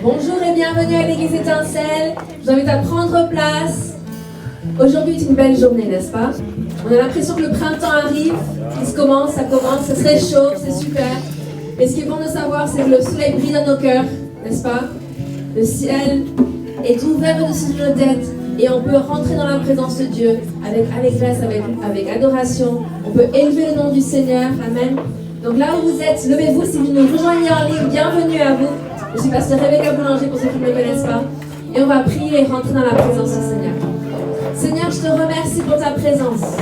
Bonjour et bienvenue à l'église Étincelle. Je vous invite à prendre place. Aujourd'hui est une belle journée, n'est-ce pas? On a l'impression que le printemps arrive, qu'il commence, ça se réchauffe, c'est super. Mais ce qui est bon de savoir, c'est que le soleil brille dans nos cœurs, n'est-ce pas? Le ciel est ouvert au-dessus de nos têtes et on peut rentrer dans la présence de Dieu avec allégresse, avec adoration. On peut élever le nom du Seigneur, amen. Donc là où vous êtes, levez-vous si vous nous rejoignez en ligne, bienvenue à vous. Je suis pasteur Rebecca Boulanger pour ceux qui ne me connaissent pas. Et on va prier et rentrer dans la présence du Seigneur. Seigneur, je te remercie pour ta présence.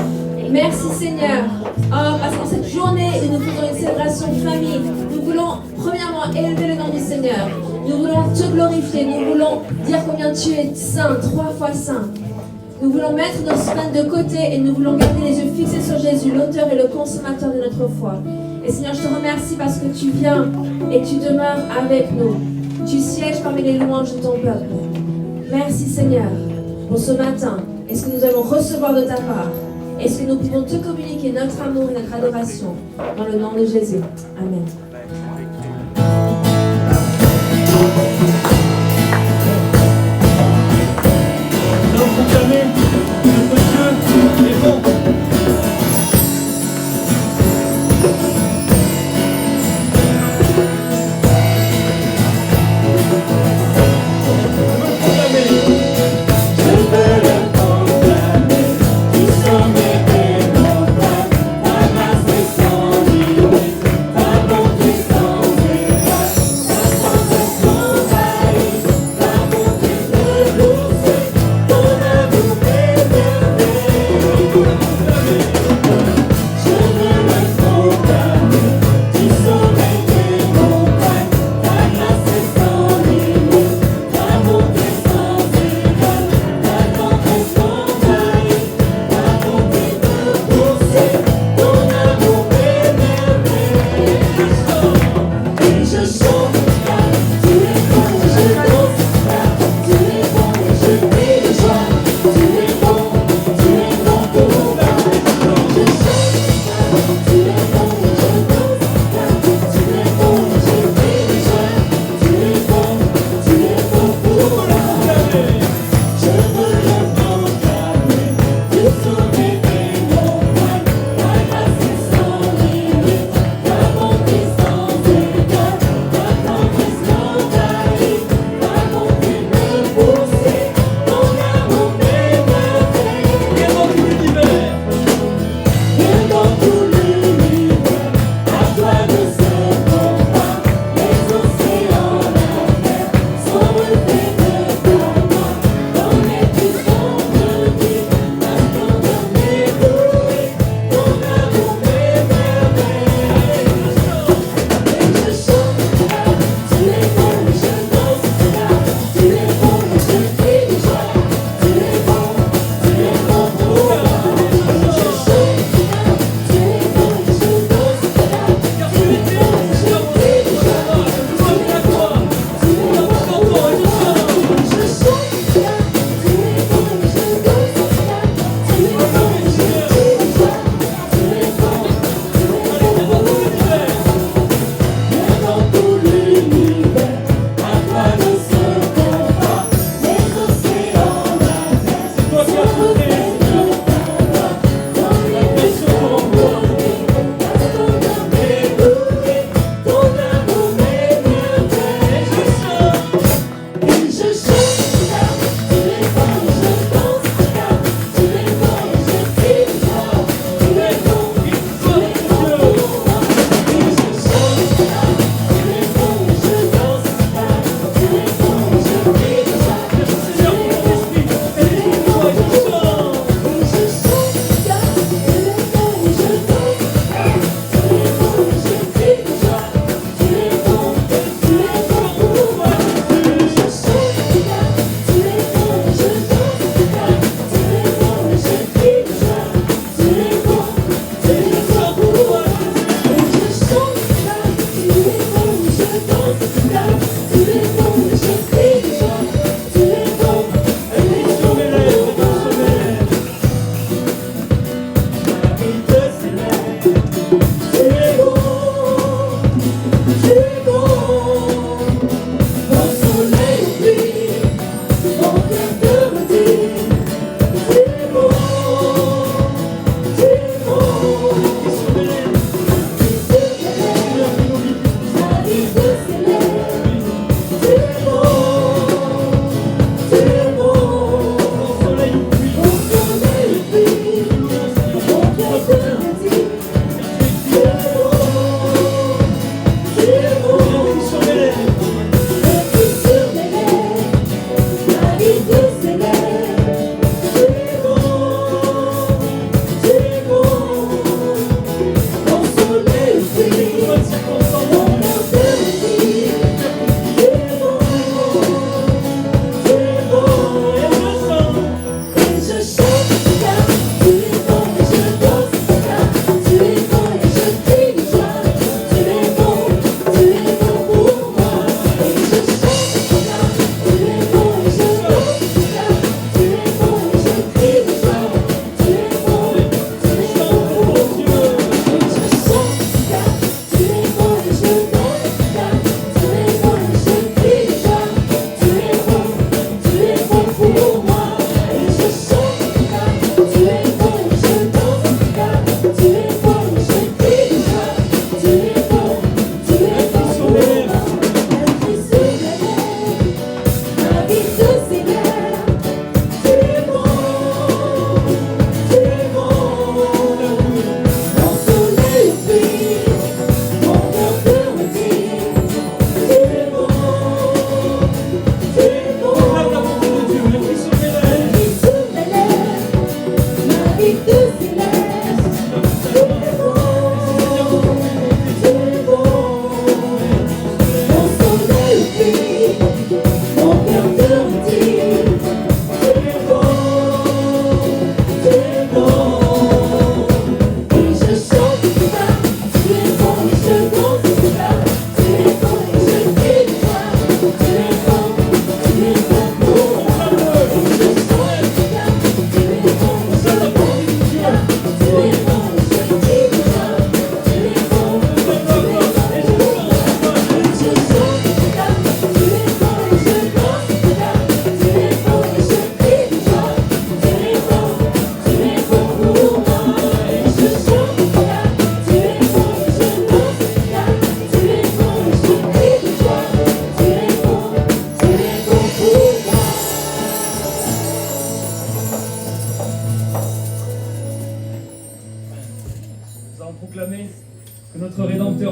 Merci Seigneur. Oh, parce qu'en cette journée où nous faisons une célébration de famille, nous voulons premièrement élever le nom du Seigneur. Nous voulons te glorifier. Nous voulons dire combien tu es saint, 3 fois saint. Nous voulons mettre nos semaines de côté et nous voulons garder les yeux fixés sur Jésus, l'auteur et le consommateur de notre foi. Et Seigneur, je te remercie parce que tu viens et tu demeures avec nous. Tu sièges parmi les louanges de ton peuple. Merci Seigneur pour ce matin. Est-ce que nous allons recevoir de ta part? Est-ce que nous pouvons te communiquer notre amour et notre adoration dans le nom de Jésus? Amen. Nous proclamons notre Dieu est bon. Ta bonté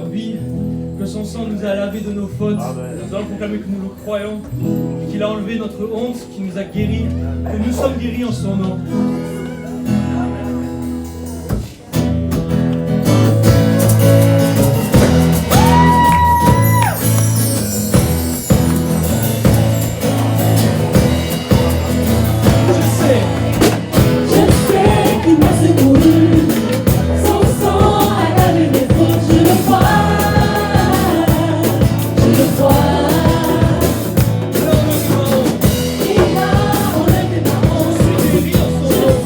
vie, que son sang nous a lavés de nos fautes. Nous allons proclamer que nous le croyons, et qu'il a enlevé notre honte, qu'il nous a guéris, que nous sommes guéris en son nom. Il a enlevé ma honte.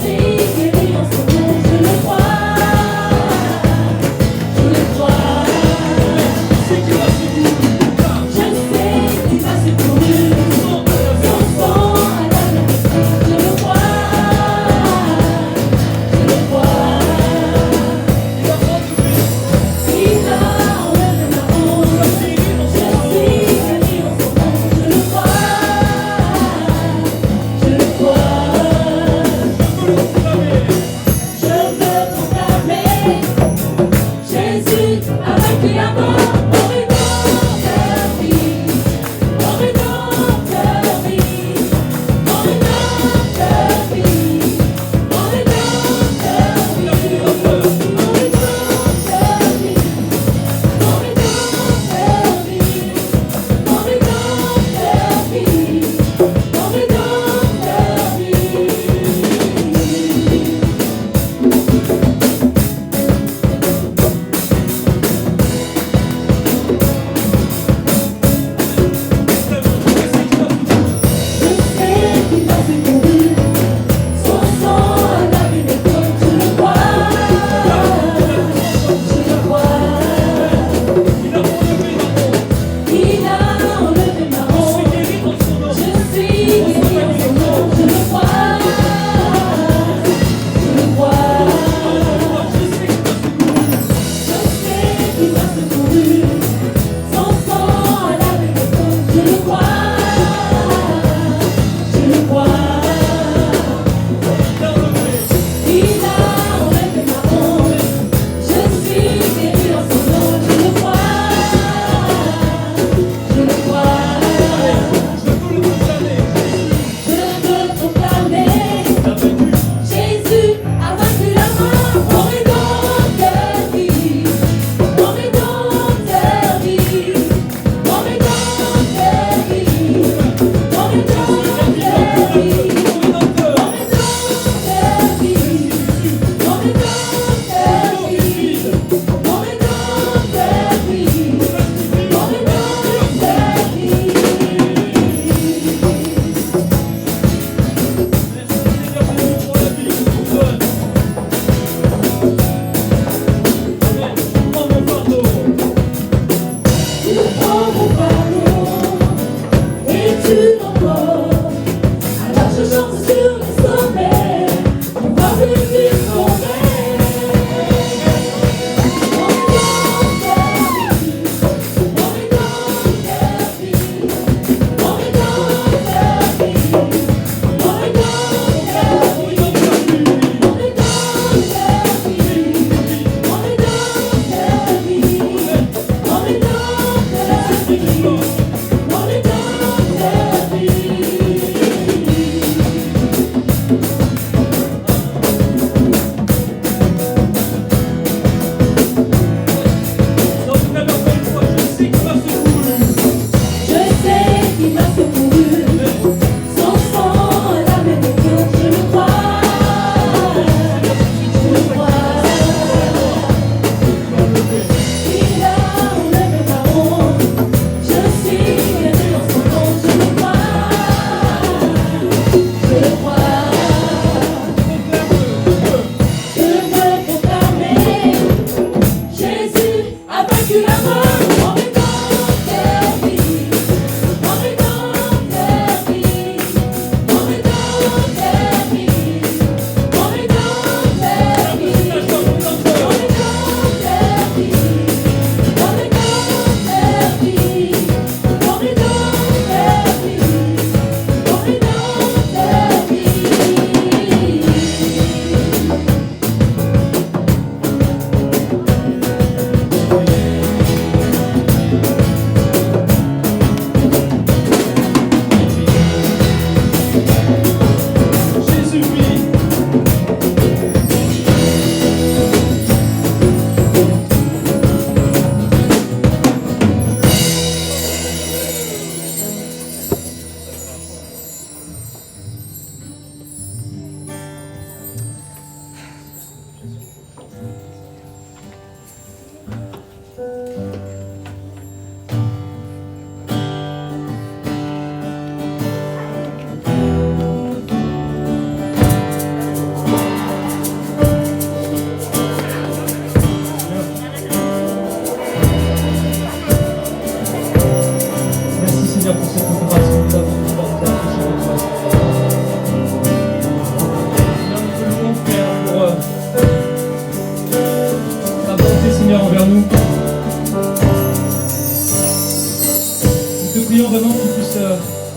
prions vraiment que tu puisses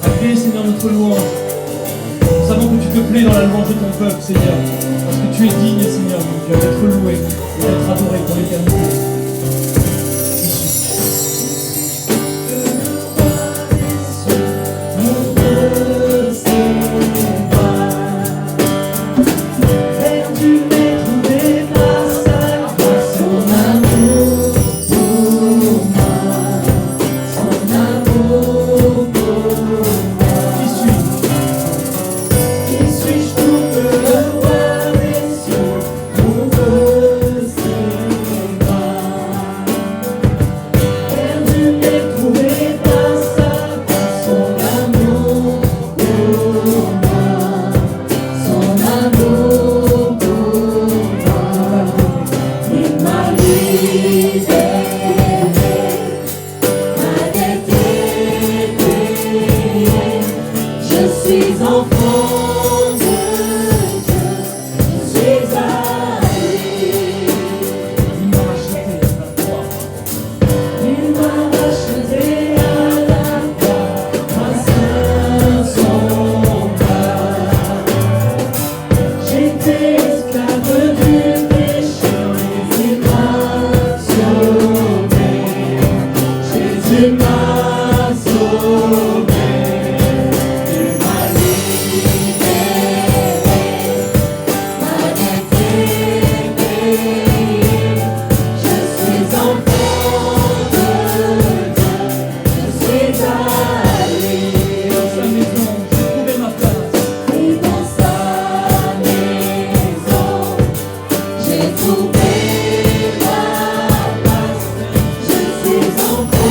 appeler, Seigneur, notre louange. Nous savons que tu te plais dans la louange de ton peuple, Seigneur, parce que tu es digne, Seigneur, mon Dieu, d'être loué et d'être adoré pour l'éternité. Trouver ma place, je suis enfant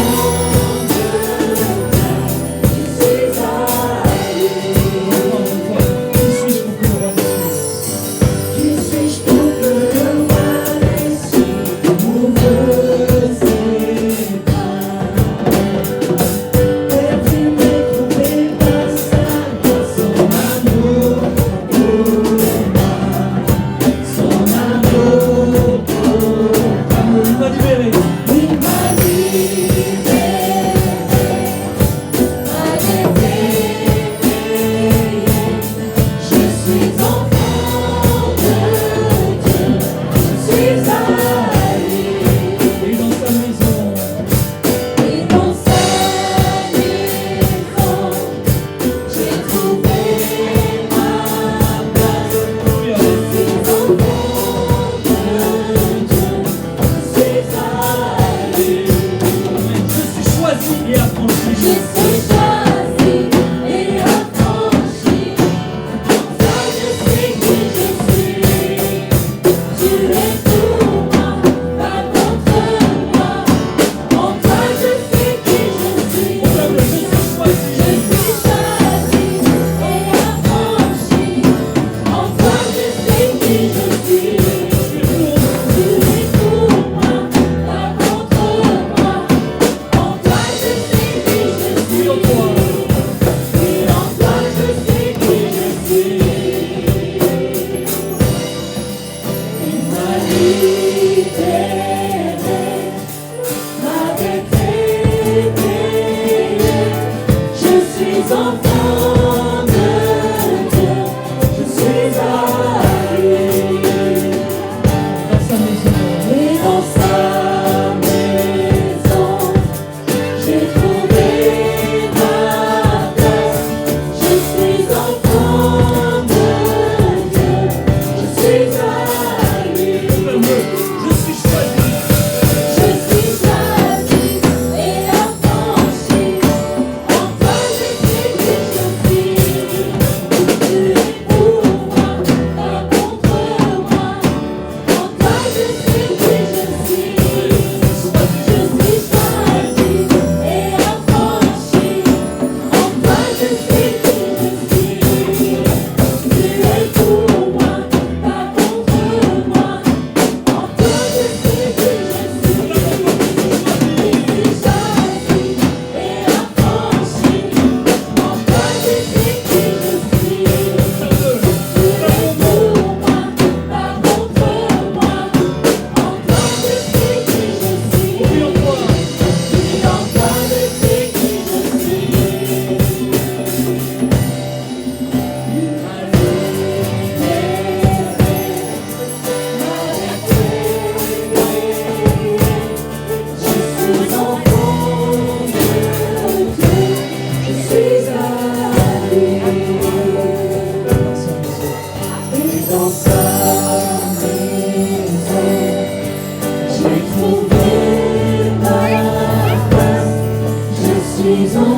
les enfants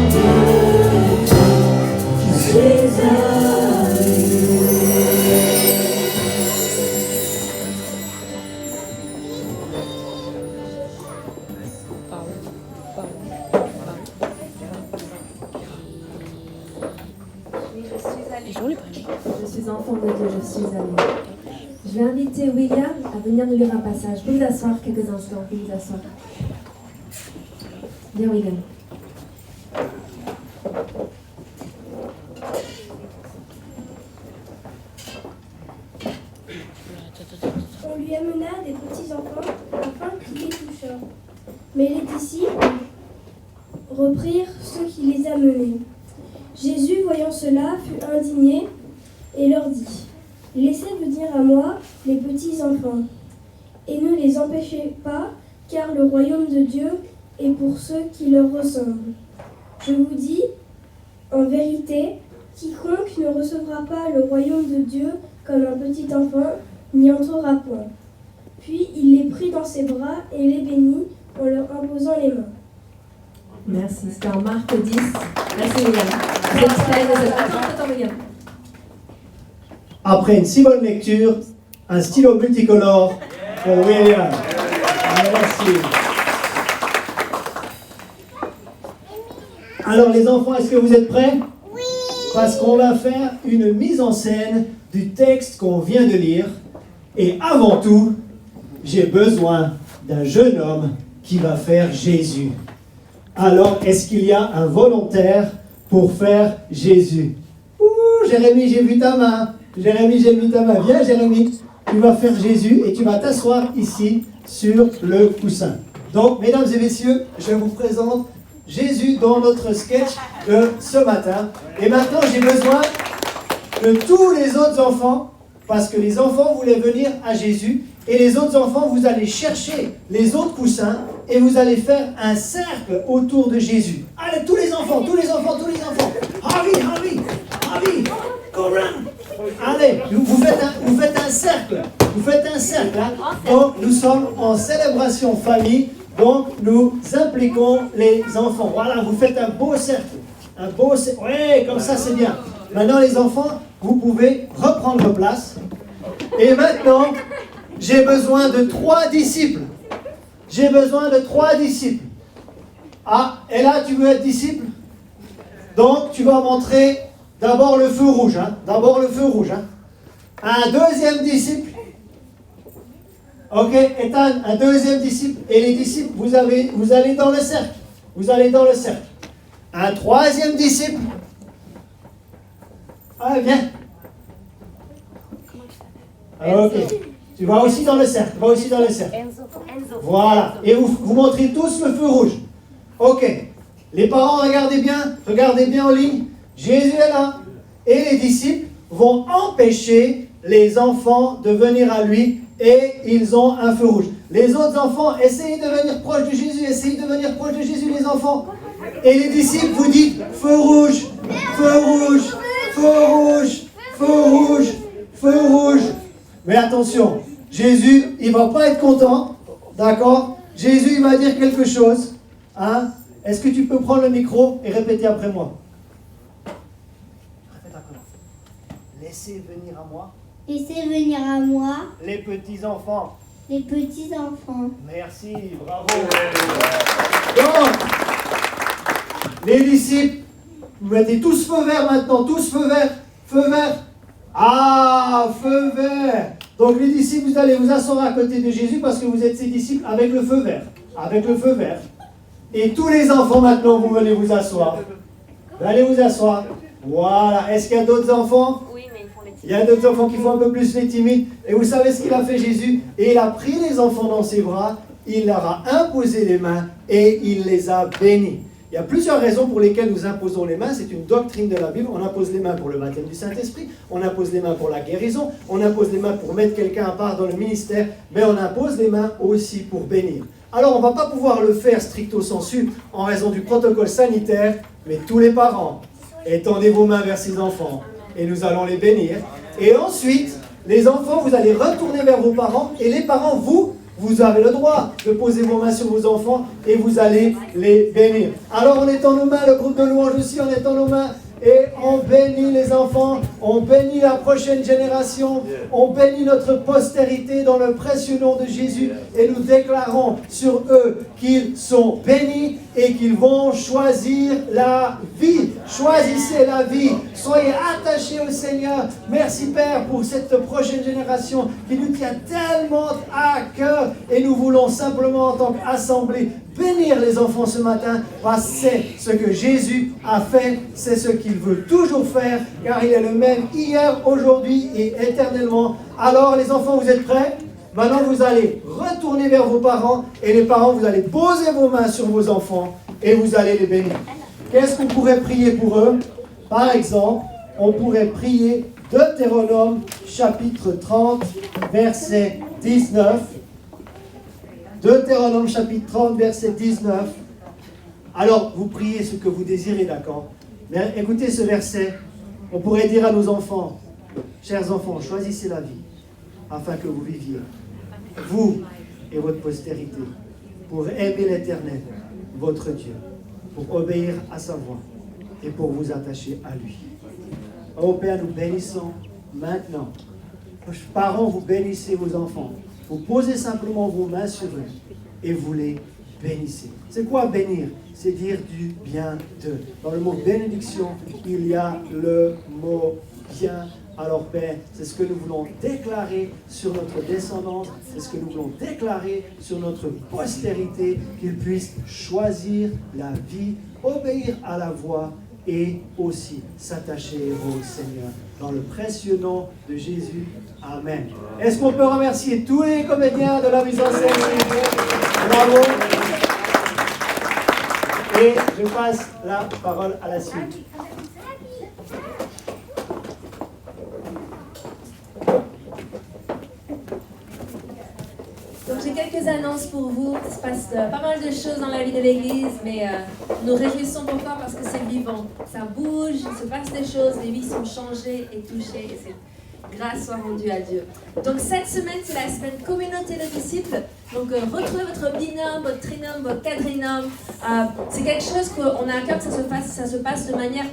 de Dieu, je suis à lui. Je suis enfant de Dieu, je suis à lui. Je vais inviter William à venir nous lire un passage. Vous pouvez vous asseoir quelques instants, vous pouvez vous asseoir. Viens William. On lui amena des petits enfants afin qu'il les touchât. Mais les disciples reprirent ceux qui les amenaient. Jésus, voyant cela, fut indigné et leur dit : Laissez venir à moi les petits enfants, et ne les empêchez pas, car le royaume de Dieu est pour ceux qui leur ressemblent. Je vous dis, en vérité, quiconque ne recevra pas le royaume de Dieu comme un petit enfant n'y entrera point. Puis il les prit dans ses bras et les bénit en leur imposant les mains. Merci, c'était en Marc 10. Merci William. C'est extrait de cette... Attends William. Après une si bonne lecture, un stylo multicolore pour William. Merci. Alors les enfants, est-ce que vous êtes prêts? Oui. Parce qu'on va faire une mise en scène du texte qu'on vient de lire. Et avant tout, j'ai besoin d'un jeune homme qui va faire Jésus. Alors, est-ce qu'il y a un volontaire pour faire Jésus? Ouh, Jérémie, j'ai vu ta main. Jérémie, j'ai vu ta main. Viens, Jérémie, tu vas faire Jésus et tu vas t'asseoir ici sur le coussin. Donc, mesdames et messieurs, je vous présente Jésus dans notre sketch de ce matin. Et maintenant, j'ai besoin de tous les autres enfants, parce que les enfants voulaient venir à Jésus, et les autres enfants, vous allez chercher les autres coussins, et vous allez faire un cercle autour de Jésus. Allez, tous les enfants, tous les enfants, tous les enfants. Harvey, go run. Allez, vous faites un cercle. Vous faites un cercle. Hein? Donc, nous sommes en célébration famille. Donc, nous impliquons les enfants. Voilà, vous faites un beau cercle. Un beau cercle. Oui, comme ça, c'est bien. Maintenant, les enfants, vous pouvez reprendre place. Et maintenant, j'ai besoin de 3 disciples. J'ai besoin de 3 disciples. Ah, et là, tu veux être disciple? Donc, tu vas montrer d'abord le feu rouge. Hein? D'abord le feu rouge. Hein? Un deuxième disciple. Ok, Ethan, un deuxième disciple. Et les disciples, vous allez dans le cercle. Vous allez dans le cercle. Un troisième disciple. Ah, viens. Ok. Tu vas aussi dans le cercle. Va aussi dans le cercle. Voilà. Et vous montrez tous le feu rouge. Ok. Les parents, regardez bien en ligne. Jésus est là. Et les disciples vont empêcher les enfants de venir à lui. Et ils ont un feu rouge. Les autres enfants, essayez de venir proche de Jésus. Essayez de venir proche de Jésus, les enfants. Et les disciples, vous dites feu rouge, feu rouge, feu rouge, feu rouge, feu rouge. Mais attention, Jésus, il ne va pas être content. D'accord? Jésus, il va dire quelque chose. Hein? Est-ce que tu peux prendre le micro et répéter après moi? Répète après moi. Laissez venir à moi. Laissez venir à moi Les petits enfants. les petits enfants. Merci, bravo. Donc, les disciples, vous mettez tous feu vert maintenant, tous feu vert, feu vert. Ah, feu vert. Donc les disciples, vous allez vous asseoir à côté de Jésus parce que vous êtes ses disciples avec le feu vert. Avec le feu vert. Et tous les enfants maintenant, vous venez vous asseoir. Vous allez vous asseoir. Voilà. Est-ce qu'il y a d'autres enfants? Oui, mais ils font les timides. Il y a d'autres enfants qui font un peu plus les timides. Et vous savez ce qu'il a fait Jésus? Et il a pris les enfants dans ses bras, il leur a imposé les mains et il les a bénis. Il y a plusieurs raisons pour lesquelles nous imposons les mains. C'est une doctrine de la Bible. On impose les mains pour le baptême du Saint-Esprit. On impose les mains pour la guérison. On impose les mains pour mettre quelqu'un à part dans le ministère. Mais on impose les mains aussi pour bénir. Alors on ne va pas pouvoir le faire stricto sensu en raison du protocole sanitaire. Mais tous les parents, étendez vos mains vers ces enfants et nous allons les bénir. Et ensuite, les enfants, vous allez retourner vers vos parents et les parents, vous vous avez le droit de poser vos mains sur vos enfants et vous allez les bénir. Alors on étend nos mains, le groupe de louange aussi, on étend nos mains et on bénit les enfants, on bénit la prochaine génération, on bénit notre postérité dans le précieux nom de Jésus et nous déclarons sur eux qu'ils sont bénis et qu'ils vont choisir la vie. Choisissez la vie, soyez attachés au Seigneur. Merci Père pour cette prochaine génération qui nous tient tellement à cœur et nous voulons simplement en tant qu'assemblée bénir les enfants ce matin parce que c'est ce que Jésus a fait, c'est ce qu'il veut toujours faire car il est le même hier, aujourd'hui et éternellement. Alors les enfants, vous êtes prêts? Maintenant vous allez retourner vers vos parents et les parents, vous allez poser vos mains sur vos enfants et vous allez les bénir. Qu'est-ce qu'on pourrait prier pour eux? Par exemple, on pourrait prier Deutéronome chapitre 30 verset 19. Deutéronome chapitre 30, verset 19. Alors, vous priez ce que vous désirez, d'accord? Mais écoutez ce verset. On pourrait dire à nos enfants, chers enfants, choisissez la vie, afin que vous viviez, vous et votre postérité, pour aimer l'Éternel, votre Dieu, pour obéir à sa voix et pour vous attacher à lui. Oh Père, nous bénissons maintenant. Parents, vous bénissez vos enfants. Vous posez simplement vos mains sur eux et vous les bénissez. C'est quoi bénir? C'est dire du bien d'eux. Dans le mot bénédiction, il y a le mot bien. Alors Père, c'est ce que nous voulons déclarer sur notre descendance, c'est ce que nous voulons déclarer sur notre postérité, qu'ils puissent choisir la vie, obéir à la voix et aussi s'attacher au Seigneur. Dans le précieux nom de Jésus. Amen. Est-ce qu'on peut remercier tous les comédiens de la mise en scène? Bravo. Et je passe la parole à la suite. Donc j'ai quelques annonces pour vous. Il se passe pas mal de choses dans la vie de l'Église, mais nous réjouissons pourquoi? Parce que c'est vivant. Ça bouge, il se passe des choses, les vies sont changées et touchées. Et c'est grâce soit rendue à Dieu. Donc cette semaine, c'est la semaine communauté de disciples. Donc retrouvez votre binôme, votre trinôme, votre quadrinôme. C'est quelque chose qu'on a à cœur que ça se passe de manière...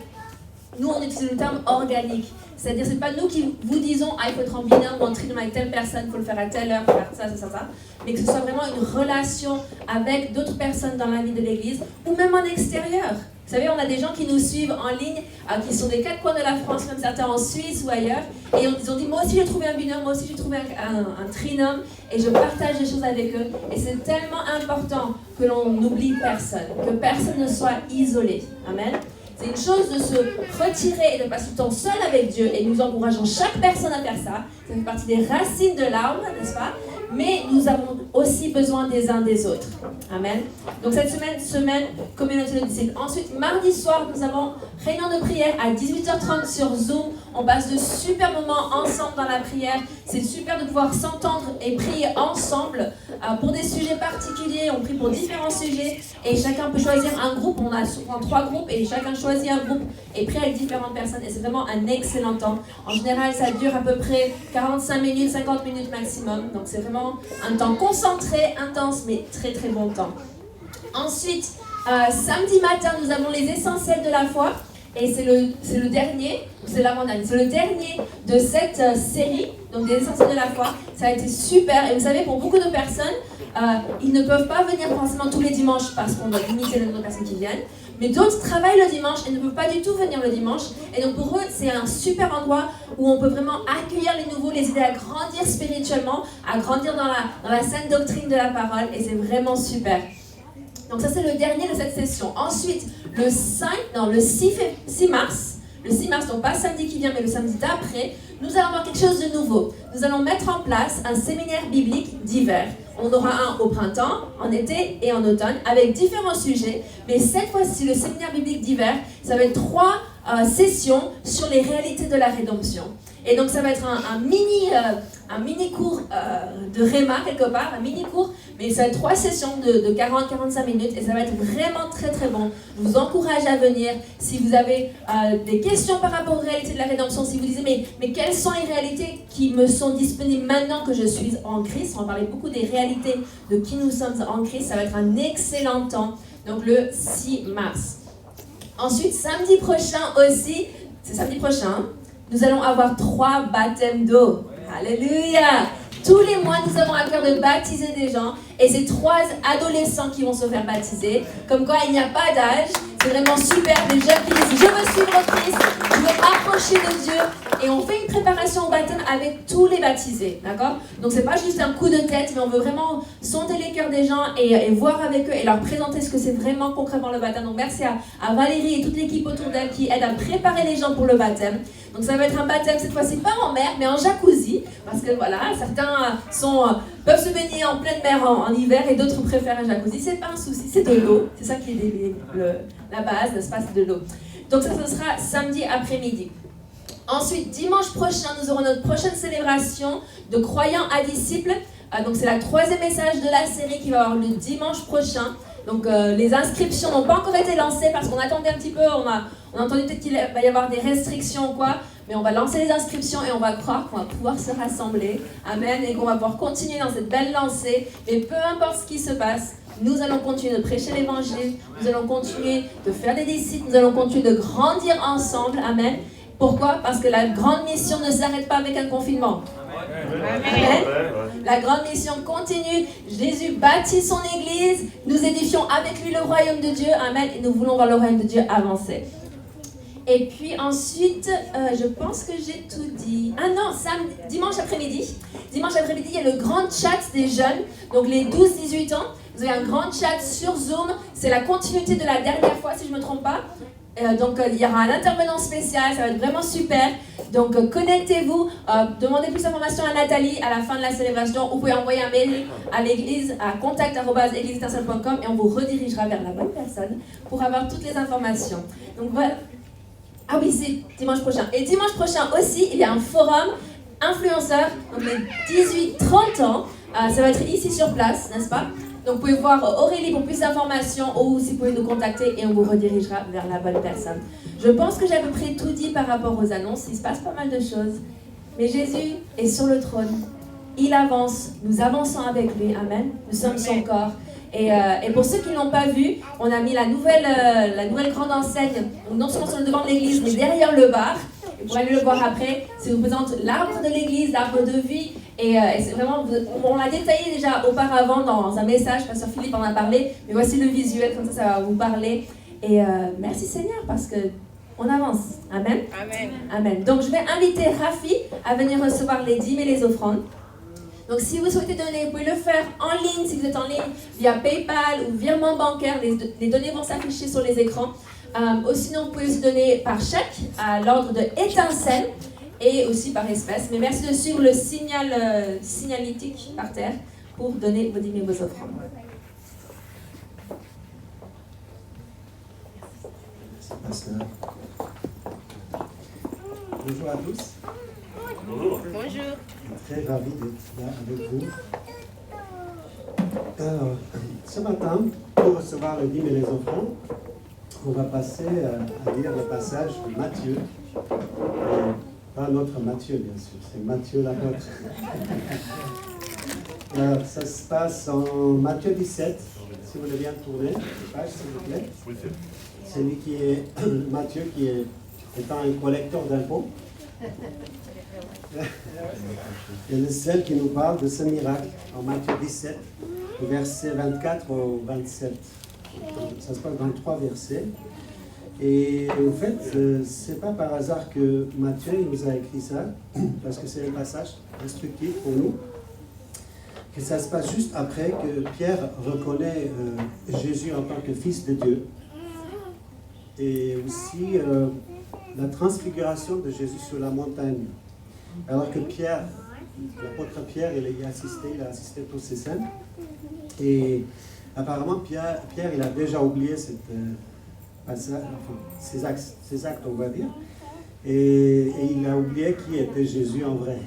Nous, on utilise le terme organique. C'est-à-dire, c'est pas nous qui vous disons « Ah, il faut être en binôme ou en trinôme avec telle personne, il faut le faire à telle heure, il faut faire ça. » Mais que ce soit vraiment une relation avec d'autres personnes dans la vie de l'Église ou même en extérieur. Vous savez, on a des gens qui nous suivent en ligne, qui sont des quatre coins de la France, même certains en Suisse ou ailleurs. Et ils ont dit « Moi aussi, j'ai trouvé un binôme, moi aussi, j'ai trouvé un trinôme. » Et je partage des choses avec eux. Et c'est tellement important que l'on n'oublie personne, que personne ne soit isolé. Amen. C'est une chose de se retirer et de passer du temps seul avec Dieu et nous encourageons chaque personne à faire ça. Ça fait partie des racines de l'arbre, n'est-ce pas? Mais nous avons aussi besoin des uns des autres. Amen. Donc cette semaine, communauté de disciples. Ensuite, mardi soir, nous avons réunion de prière à 18h30 sur Zoom. On passe de super moments ensemble dans la prière. C'est super de pouvoir s'entendre et prier ensemble pour des sujets particuliers. On prie pour différents sujets et chacun peut choisir un groupe. On a souvent 3 groupes et chacun choisit un groupe et prie avec différentes personnes. Et c'est vraiment un excellent temps. En général, ça dure à peu près 45 minutes, 50 minutes maximum. Donc c'est vraiment un temps concentré, intense, mais très très bon temps. Ensuite, samedi matin, nous avons les essentiels de la foi. Et c'est le dernier, c'est l'avant-dernier, c'est le dernier de cette série, donc des essentiels de la foi. Ça a été super. Et vous savez, pour beaucoup de personnes, ils ne peuvent pas venir forcément tous les dimanches parce qu'on doit limiter le nombre de personnes qui viennent. Mais d'autres travaillent le dimanche et ne peuvent pas du tout venir le dimanche. Et donc pour eux, c'est un super endroit où on peut vraiment accueillir les nouveaux, les aider à grandir spirituellement, à grandir dans la saine doctrine de la parole. Et c'est vraiment super. Donc ça, c'est le dernier de cette session. Ensuite, le 6 mars, donc pas samedi qui vient, mais le samedi d'après, nous allons avoir quelque chose de nouveau. Nous allons mettre en place un séminaire biblique d'hiver. On aura un au printemps, en été et en automne, avec différents sujets. Mais cette fois-ci, le séminaire biblique d'hiver, ça va être 3 sessions sur les réalités de la rédemption. Et donc ça va être un mini cours de Réma quelque part, un mini cours, mais ça va être 3 sessions de 40-45 minutes et ça va être vraiment très très bon. Je vous encourage à venir. Si vous avez des questions par rapport aux réalités de la rédemption, si vous disiez mais quelles sont les réalités qui me sont disponibles maintenant que je suis en Christ, on va parler beaucoup des réalités de qui nous sommes en Christ, ça va être un excellent temps, donc le 6 mars. Ensuite, samedi prochain aussi, c'est samedi prochain, nous allons avoir 3 baptêmes d'eau. Alléluia! Tous les mois, nous avons à cœur de baptiser des gens et c'est 3 adolescents qui vont se faire baptiser. Comme quoi, il n'y a pas d'âge. C'est vraiment super. Les jeunes qui disent « Je veux suivre Christ, je veux m'approcher de Dieu ». Et on fait une préparation au baptême avec tous les baptisés. D'accord? Donc, c'est pas juste un coup de tête, mais on veut vraiment sonder les cœurs des gens et voir avec eux et leur présenter ce que c'est vraiment concrètement le baptême. Donc, merci à Valérie et toute l'équipe autour d'elle qui aide à préparer les gens pour le baptême. Donc, ça va être un baptême cette fois-ci pas en mer, mais en jacuzzi. Parce que voilà, certains peuvent se baigner en pleine mer en hiver et d'autres préfèrent un jacuzzi. C'est pas un souci, c'est de l'eau. C'est ça qui est la base, n'est-ce pas, c'est de l'eau. Donc ça, ce sera samedi après-midi. Ensuite, dimanche prochain, nous aurons notre prochaine célébration de croyants à disciples. Donc c'est la 3e message de la série qui va avoir le dimanche prochain. Donc les inscriptions n'ont pas encore été lancées parce qu'on attendait un petit peu, on a entendu peut-être qu'il va y avoir des restrictions ou quoi, mais on va lancer les inscriptions et on va croire qu'on va pouvoir se rassembler, amen, et qu'on va pouvoir continuer dans cette belle lancée. Et peu importe ce qui se passe, nous allons continuer de prêcher l'évangile, nous allons continuer de faire des disciples, nous allons continuer de grandir ensemble, amen. Pourquoi? Parce que la grande mission ne s'arrête pas avec un confinement. Amen. La grande mission continue. Jésus bâtit son église. Nous édifions avec lui le royaume de Dieu. Amen. Et nous voulons voir le royaume de Dieu avancer. Et puis ensuite, je pense que j'ai tout dit. Ah non, dimanche après-midi. Dimanche après-midi, il y a le grand chat des jeunes. Donc les 12-18 ans. Vous avez un grand chat sur Zoom. C'est la continuité de la dernière fois, si je ne me trompe pas. Donc il y aura un intervenant spécial, ça va être vraiment super. Donc connectez-vous, demandez plus d'informations à Nathalie à la fin de la célébration. Vous pouvez envoyer un mail à l'église à contact@égliseétincelle.com et on vous redirigera vers la bonne personne pour avoir toutes les informations. Donc voilà. Ah oui, c'est dimanche prochain. Et dimanche prochain aussi, il y a un forum influenceurs, donc les 18-30 ans. Ça va être ici sur place, n'est-ce pas? Donc vous pouvez voir Aurélie pour plus d'informations ou si vous pouvez nous contacter et on vous redirigera vers la bonne personne. Je pense que j'ai à peu près tout dit par rapport aux annonces, il se passe pas mal de choses. Mais Jésus est sur le trône, il avance, nous avançons avec lui, amen. Nous sommes son corps. Et pour ceux qui ne l'ont pas vu, on a mis la nouvelle grande enseigne, non seulement sur le devant de l'église, mais derrière le bar. Vous pourrez aller le voir après. Ça vous présente l'arbre de l'église, l'arbre de vie. Et c'est vraiment, on l'a détaillé déjà auparavant dans un message, Pasteur Philippe en a parlé, mais voici le visuel, comme ça va vous parler. Et merci Seigneur, parce qu'on avance. Amen. Amen. Amen. Donc je vais inviter Rafi à venir recevoir les dîmes et les offrandes. Donc si vous souhaitez donner, vous pouvez le faire en ligne, si vous êtes en ligne, via PayPal ou virement bancaire, les données vont s'afficher sur les écrans. Ou sinon, vous pouvez aussi donner par chèque à l'ordre de Étincelle et aussi par espèce. Mais merci de suivre le signalétique par terre pour donner vos dîmes et vos offrandes. Merci, Pasteur. Bonjour à tous. Bonjour. Très ravi d'être là avec vous. Alors, ce matin, pour recevoir les dîmes et les offrandes, on va passer à lire le passage de Matthieu. Pas notre Matthieu, bien sûr, c'est Matthieu l'apôtre. Alors, ça se passe en Matthieu 17. Si vous voulez bien tourner la page, s'il vous plaît. C'est lui qui est Matthieu, qui est étant un collecteur d'impôts. Et le seul qui nous parle de ce miracle en Matthieu 17, versets 24 au 27. Ça se passe dans 3 versets. Et en fait, c'est pas par hasard que Matthieu nous a écrit ça, parce que c'est un passage instructif pour nous, que ça se passe juste après que Pierre reconnaît Jésus en tant que fils de Dieu. Et aussi la transfiguration de Jésus sur la montagne. Alors que Pierre, l'apôtre Pierre, il a assisté tous ces scènes. Et apparemment, Pierre il a déjà oublié ces actes, on va dire. Et il a oublié qui était Jésus en vrai,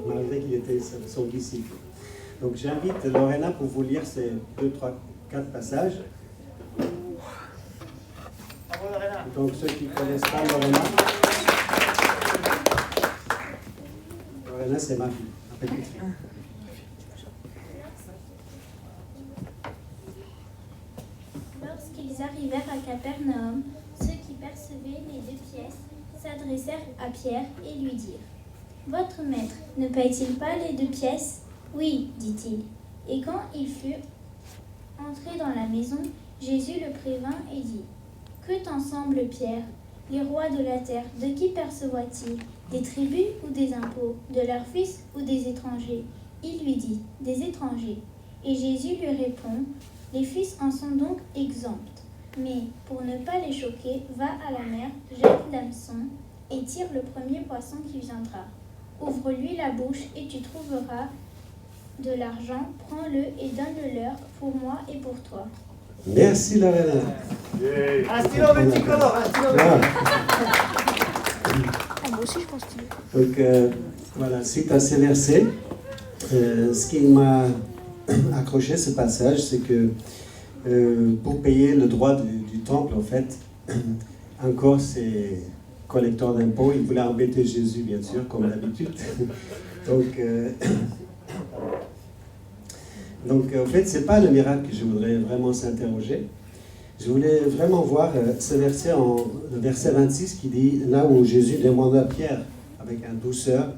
malgré qu'il était son disciple. Donc j'invite Lorena pour vous lire ces 2, 3, 4 passages. Donc ceux qui ne connaissent pas Lorena, c'est ma fille, ma petite fille. Lorsqu'ils arrivèrent à Capernaum, ceux qui percevaient les 2 pièces s'adressèrent à Pierre et lui dirent : « Votre maître ne paye-t-il pas les 2 pièces ? » « Oui, dit-il. » Et quand il fut entré dans la maison, Jésus le prévint et dit : « Que t'en semble, Pierre ? Les rois de la terre, de qui perçoivent-ils ? Des tribus ou des impôts ? De leurs fils ou des étrangers ? » Il lui dit : « Des étrangers. » Et Jésus lui répond : « Les fils en sont donc exempts. Mais pour ne pas les choquer, va à la mer, jette l'hameçon et tire le premier poisson qui viendra. Ouvre-lui la bouche et tu trouveras de l'argent, prends-le et donne-le-leur pour moi et pour toi. » Merci Lorena. Un stylo multicolore, un stylo Moi aussi, je pense que Donc voilà, suite à ces versets, ce qui m'a accroché ce passage, c'est que pour payer le droit du temple, en fait, encore ces collecteurs d'impôts, ils voulaient embêter Jésus, bien sûr, comme d'habitude. Donc, en fait, ce n'est pas le miracle que je voudrais vraiment s'interroger. Je voulais vraiment voir ce verset, le verset 26, qui dit, là où Jésus demande à Pierre, avec un douceur,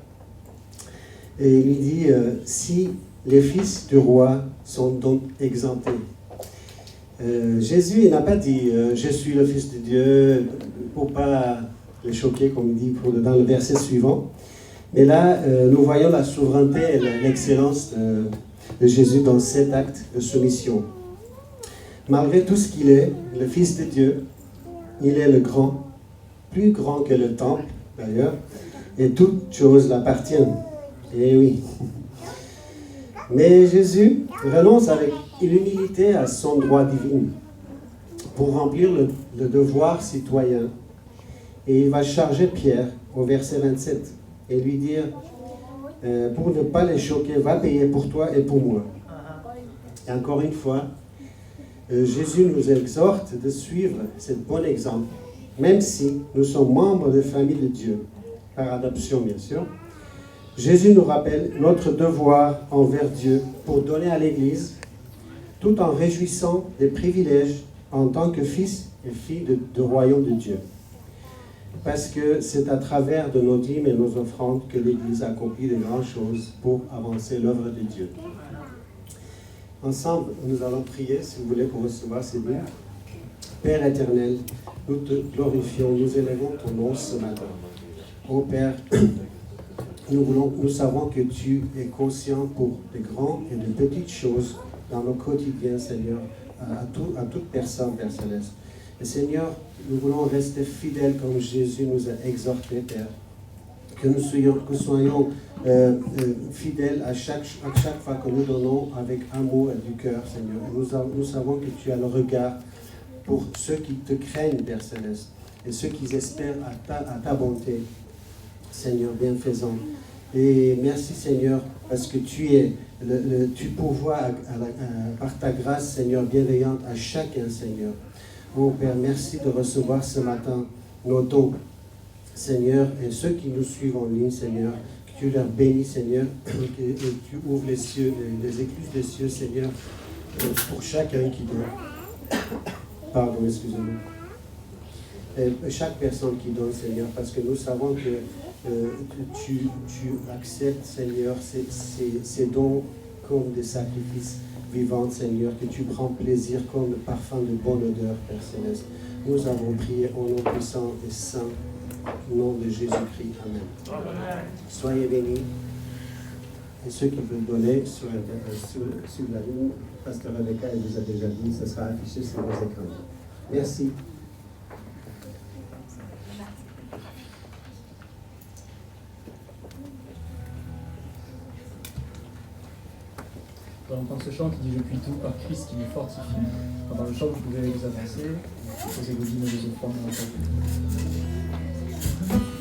et il lui dit, si les fils du roi sont donc exemptés. Jésus n'a pas dit, je suis le fils de Dieu, pour pas les choquer, comme il dit dans le verset suivant. Mais là, nous voyons la souveraineté et l'excellence de Jésus dans cet acte de soumission. Malgré tout ce qu'il est, le Fils de Dieu, il est le grand, plus grand que le temple d'ailleurs, et toute chose l'appartient. Eh oui. Mais Jésus renonce avec l'humilité à son droit divin pour remplir le devoir citoyen. Et il va charger Pierre au verset 27 et lui dire, pour ne pas les choquer, va payer pour toi et pour moi. Et encore une fois, Jésus nous exhorte de suivre ce bon exemple, même si nous sommes membres de la famille de Dieu, par adoption bien sûr. Jésus nous rappelle notre devoir envers Dieu pour donner à l'Église, tout en réjouissant des privilèges en tant que fils et filles du royaume de Dieu. Parce que c'est à travers de nos dîmes et nos offrandes que l'Église accomplit de grandes choses pour avancer l'œuvre de Dieu. Ensemble, nous allons prier, si vous voulez, pour recevoir ces dîmes. Père éternel, nous te glorifions, nous élevons ton nom ce matin. Ô Père, nous savons que tu es conscient pour de grandes et de petites choses dans nos quotidiens, Seigneur, à toute personne, Père Céleste. Et Seigneur, nous voulons rester fidèles comme Jésus nous a exhortés, Père. Que nous soyons fidèles à chaque fois que nous donnons avec amour et du cœur, Seigneur. Nous savons que tu as le regard pour ceux qui te craignent, Père Céleste, et ceux qui espèrent à ta bonté, Seigneur bienfaisant. Et merci, Seigneur, parce que tu pourvois par ta grâce, Seigneur, bienveillante à chacun, Seigneur. Oh Père, merci de recevoir ce matin nos dons, Seigneur, et ceux qui nous suivent en ligne, Seigneur, que tu leur bénis, Seigneur, et que tu ouvres les cieux, les écluses des cieux, Seigneur, pour chacun qui donne. Pardon, excusez-moi. Et chaque personne qui donne, Seigneur, parce que nous savons que tu acceptes, Seigneur, ces dons comme des sacrifices vivants, Seigneur, que tu prends plaisir comme le parfum de bonne odeur, Père Céleste. Nous avons prié au nom puissant et saint, au nom de Jésus-Christ. Amen. Soyez bénis. Et ceux qui veulent donner sur la ligne, Pasteur Rebecca vous a déjà dit, ça sera affiché sur vos écrans. Merci. On va entendre ce chant qui dit « Je puis tout par Christ qui me fortifie ». Pendant le chant, vous pouvez vous avancer, poser vos dîmes et vos offrandes dans la table.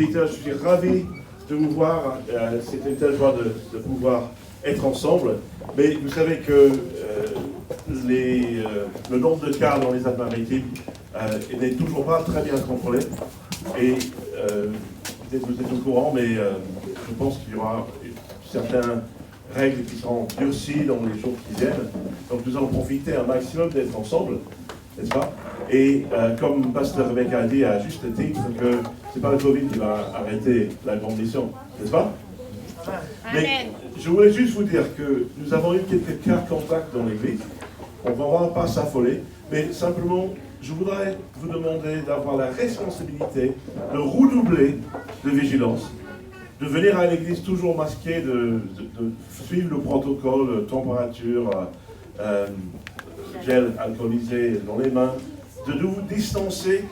Peter, je suis ravi de vous voir. C'est une telle joie de pouvoir être ensemble. Mais vous savez que le nombre de cas dans les Alpes-Maritimes n'est toujours pas très bien contrôlé. Et peut-être vous êtes au courant, mais je pense qu'il y aura certaines règles qui seront durcies dans les jours qui viennent. Donc nous allons profiter un maximum d'être ensemble, n'est-ce pas? Et comme Pasteur Rebecca a dit à juste titre, que ce n'est pas le Covid qui va arrêter la grande mission, n'est-ce pas? Mais je voulais juste vous dire que nous avons eu quelques cas contacts dans l'église. On ne va vraiment pas s'affoler, mais simplement, je voudrais vous demander d'avoir la responsabilité de redoubler de vigilance, de venir à l'église toujours masqué, de suivre le protocole, température, gel alcoolisé dans les mains, de vous distancer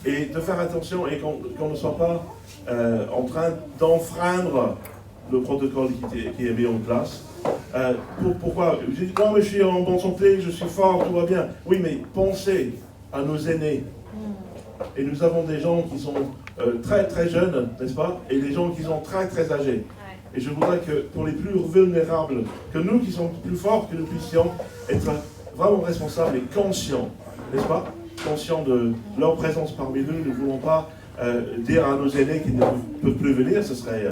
et de faire attention et qu'on ne soit pas en train d'enfreindre le protocole qui est mis en place. Pourquoi? Je dis non, mais je suis en bonne santé, je suis fort, tout va bien. Oui, mais pensez à nos aînés. Et nous avons des gens qui sont très très jeunes, n'est-ce pas? Et des gens qui sont très très âgés. Et je voudrais que pour les plus vulnérables, que nous qui sommes plus forts, que nous puissions être vraiment responsables et conscients, n'est-ce pas? Conscients de leur présence parmi nous. Nous ne voulons pas dire à nos aînés qu'ils ne peuvent plus venir, ce serait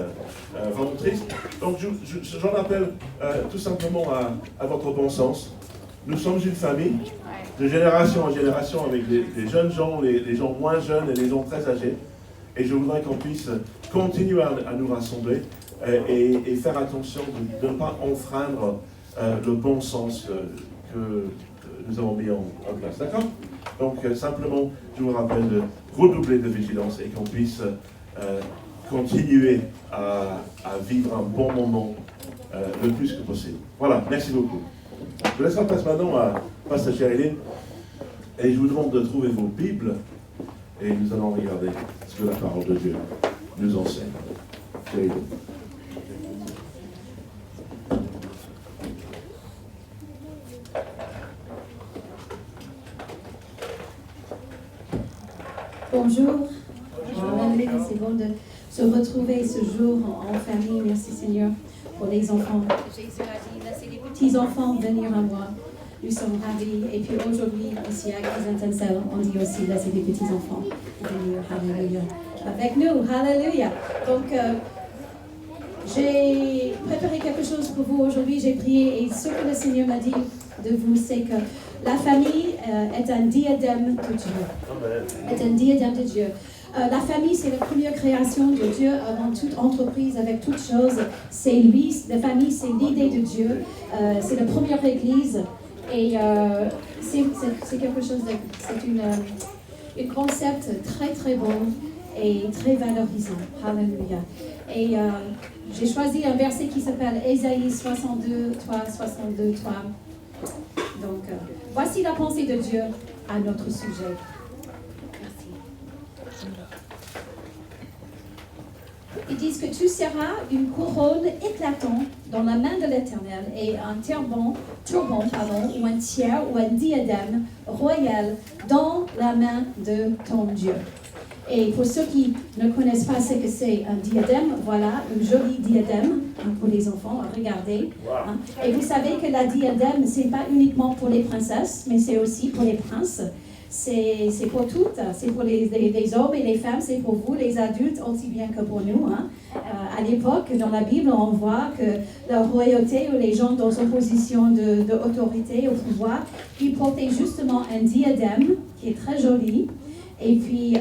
vraiment triste. Donc j'en appelle tout simplement à votre bon sens. Nous sommes une famille, de génération en génération, avec des jeunes gens, les gens moins jeunes et les gens très âgés. Et je voudrais qu'on puisse continuer à nous rassembler et faire attention de ne pas enfreindre le bon sens que nous avons mis en place. D'accord? Donc simplement, je vous rappelle de redoubler de vigilance et qu'on puisse continuer à vivre un bon moment le plus que possible. Voilà, merci beaucoup. Je laisse la place maintenant à Pasteur Sherilyn et je vous demande de trouver vos Bibles et nous allons regarder ce que la parole de Dieu nous enseigne. Sherilyn. Bonjour. Alléluia, c'est bon de se retrouver ce jour en famille. Merci Seigneur pour les enfants. Jésus a dit, laissez les petits-enfants venir à moi. Nous sommes ravis. Et puis aujourd'hui, ici à Église-Intenselle, on dit aussi, laissez les petits-enfants venir. Alléluia. Avec nous. Alléluia. Donc, j'ai préparé quelque chose pour vous aujourd'hui. J'ai prié et ce que le Seigneur m'a dit de vous, c'est que la famille est un diadème de Dieu. Est un diadème de Dieu. La famille, c'est la première création de Dieu avant toute entreprise, avec toute chose. C'est lui, la famille, c'est l'idée de Dieu. C'est la première église. Et c'est quelque chose c'est un concept très très bon et très valorisant. Alléluia. Et j'ai choisi un verset qui s'appelle Ésaïe 62, 3. Donc, voici la pensée de Dieu à notre sujet. Merci. Ils disent que tu seras une couronne éclatante dans la main de l'Éternel et un turban ou un tiers ou un diadème royal dans la main de ton Dieu. Et pour ceux qui ne connaissent pas ce que c'est un diadème, voilà, un joli diadème pour les enfants, regardez. Wow. Et vous savez que la diadème, ce n'est pas uniquement pour les princesses, mais c'est aussi pour les princes. C'est pour toutes, c'est pour les hommes et les femmes, c'est pour vous, les adultes, aussi bien que pour nous. À l'époque, dans la Bible, on voit que la royauté ou les gens dans une position d'autorité, au pouvoir, ils portaient justement un diadème qui est très joli. Et puis,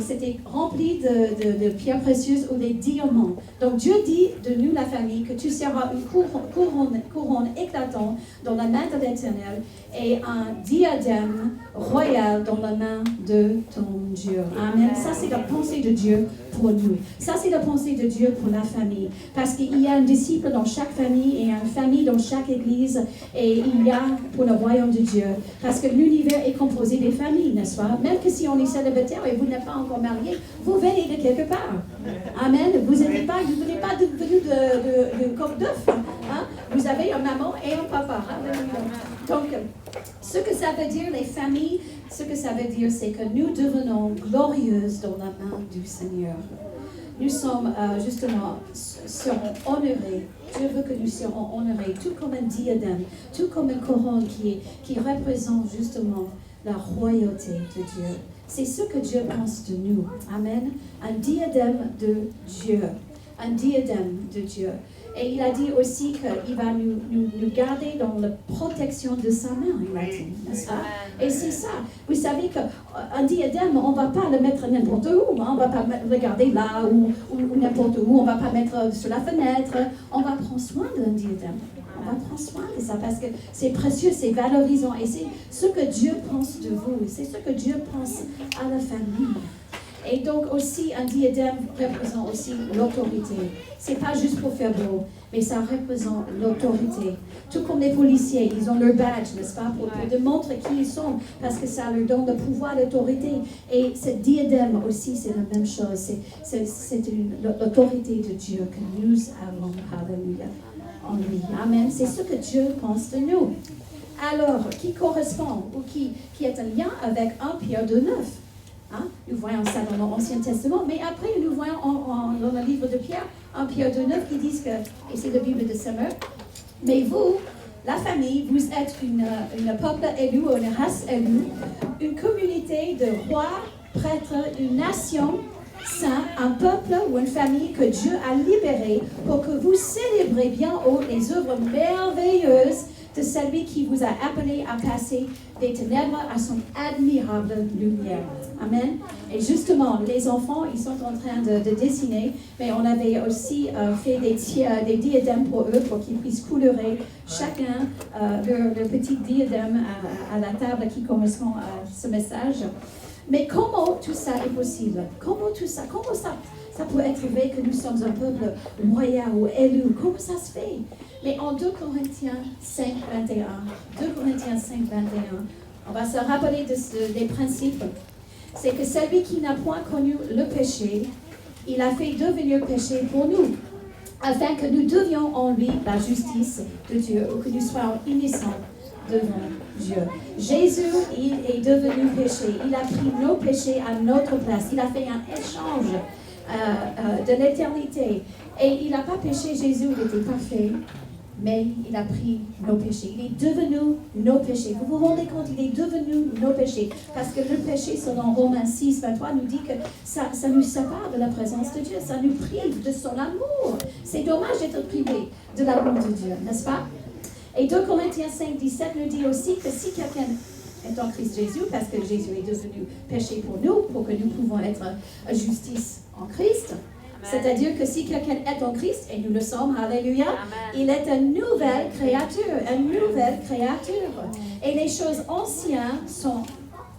c'était rempli de pierres précieuses ou des diamants. Donc, Dieu dit de nous, la famille, que tu seras une couronne éclatante dans la main de l'Éternel et un diadème royal dans la main de ton Dieu. Amen. Ça, c'est la pensée de Dieu pour nous. Ça, c'est la pensée de Dieu pour la famille. Parce qu'il y a un disciple dans chaque famille et une famille dans chaque église. Et il y a pour le royaume de Dieu. Parce que l'univers est composé des familles, n'est-ce pas? Même que si on est célibataire et vous n'êtes pas encore marié, vous venez de quelque part. Amen. Vous venez pas de comme d'œuf. Hein? Vous avez une maman et un papa. Donc, ce que ça veut dire, les familles, ce que ça veut dire, c'est que nous devenons glorieuses dans la main du Seigneur. Nous sommes serons honorés. Dieu veut que nous serons honorés, tout comme un diadème, tout comme une couronne qui représente justement la royauté de Dieu. C'est ce que Dieu pense de nous. Amen. Un diadème de Dieu. Un diadème de Dieu. Et il a dit aussi qu'il va nous garder dans la protection de sa main, il a dit, n'est-ce pas? Et c'est ça. Vous savez qu'un diadème, on ne va pas le mettre n'importe où. Hein? On ne va pas le garder là ou n'importe où. On ne va pas mettre sur la fenêtre. On va prendre soin d'un diadème. On va prendre soin de ça parce que c'est précieux, c'est valorisant. Et c'est ce que Dieu pense de vous. C'est ce que Dieu pense à la famille. Et donc aussi, un diadème représente aussi l'autorité. C'est pas juste pour faire beau, mais ça représente l'autorité. Tout comme les policiers, ils ont leur badge, n'est-ce pas, pour démontrer qui ils sont, parce que ça leur donne le pouvoir, l'autorité. Et ce diadème aussi, c'est la même chose. C'est l'autorité de Dieu que nous avons, alléluia, en lui. Amen. C'est ce que Dieu pense de nous. Alors, qui correspond ou qui est en lien avec 1 Pierre 2,9. Hein? Nous voyons ça dans l'Ancien Testament, mais après nous voyons dans le livre de Pierre, 1 Pierre 2,9 qui disent que, et c'est la Bible de Summer, mais vous, la famille, vous êtes une peuple élu, une race élue, une communauté de rois, prêtres, une nation sainte, un peuple ou une famille que Dieu a libéré pour que vous célébrez bien haut les œuvres merveilleuses de celui qui vous a appelé à passer des ténèbres à son admirable lumière. Amen. Et justement, les enfants, ils sont en train de dessiner, mais on avait aussi fait des diadèmes pour eux, pour qu'ils puissent colorer chacun leur petit diadème à la table qui correspond à ce message. Mais comment tout ça est possible? Comment ça peut être vrai que nous sommes un peuple royal ou élu? Comment ça se fait? Mais en 2 Corinthiens 5, 21, on va se rappeler des principes. C'est que celui qui n'a point connu le péché, il a fait devenir péché pour nous, afin que nous devions en lui la justice de Dieu, ou que nous soyons innocents devant Dieu. Jésus, il est devenu péché. Il a pris nos péchés à notre place. Il a fait un échange de l'éternité. Et il n'a pas péché, Jésus, il était parfait. Mais il a pris nos péchés. Il est devenu nos péchés. Vous vous rendez compte, il est devenu nos péchés. Parce que le péché, selon Romains 6, 23, nous dit que ça nous sépare de la présence de Dieu. Ça nous prive de son amour. C'est dommage d'être privé de l'amour de Dieu, n'est-ce pas? Et 2 Corinthiens 5, 17 nous dit aussi que si quelqu'un est en Christ Jésus, parce que Jésus est devenu péché pour nous, pour que nous pouvons être justice en Christ, c'est-à-dire que si quelqu'un est en Christ, et nous le sommes, alléluia, il est une nouvelle créature, Et les choses anciennes sont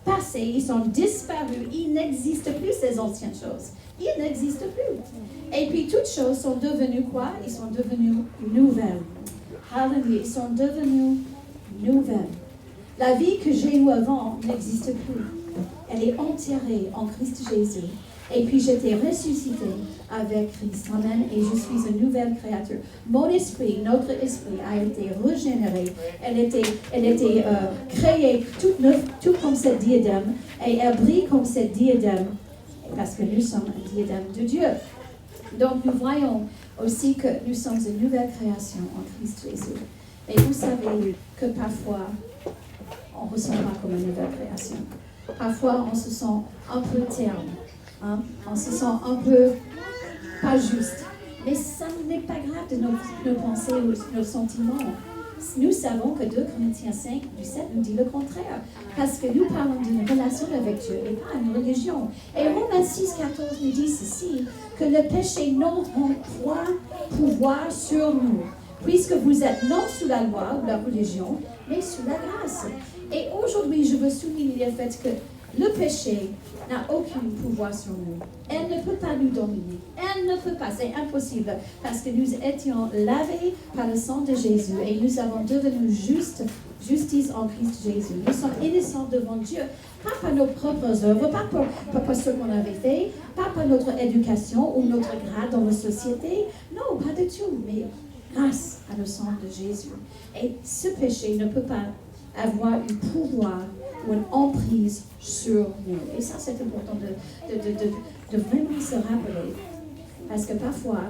passées, ils sont disparus, il n'existe plus ces anciennes choses. Il n'existe plus. Et puis toutes choses sont devenues quoi? Ils sont devenues nouvelles. Alléluia, ils sont devenues nouvelles. La vie que j'ai eue avant n'existe plus. Elle est enterrée en Christ Jésus. Et puis j'étais ressuscitée avec Christ. Amen. Et je suis une nouvelle créature. Mon esprit, notre esprit a été régénéré. Elle était créée toute neuve, tout comme cette diadème. Et elle brille comme cette diadème. Parce que nous sommes un diadème de Dieu. Donc nous voyons aussi que nous sommes une nouvelle création en Christ Jésus. Mais vous savez que parfois, on ne ressent pas comme une nouvelle création. Parfois, on se sent un peu terne. Hein? On se sent un peu pas juste. Mais ça n'est pas grave de nos pensées ou nos sentiments. Nous savons que 2 Corinthiens 5, du 7 nous dit le contraire. Parce que nous parlons d'une relation avec Dieu et pas une religion. Et Romains 6, 14 nous dit ceci, que le péché n'aura point pouvoir sur nous. Puisque vous êtes non sous la loi ou la religion, mais sous la grâce. Et aujourd'hui, je veux souligner le fait que le péché n'a aucun pouvoir sur nous. Elle ne peut pas nous dominer. Elle ne peut pas, c'est impossible. Parce que nous étions lavés par le sang de Jésus et nous avons devenu justice en Christ Jésus. Nous sommes innocents devant Dieu, pas par nos propres œuvres, pas par ce qu'on avait fait, pas par notre éducation ou notre grade dans la société. Non, pas du tout, mais grâce à le sang de Jésus. Et ce péché ne peut pas avoir un pouvoir ou une emprise sur nous. Et ça, c'est important de vraiment se rappeler. Parce que parfois,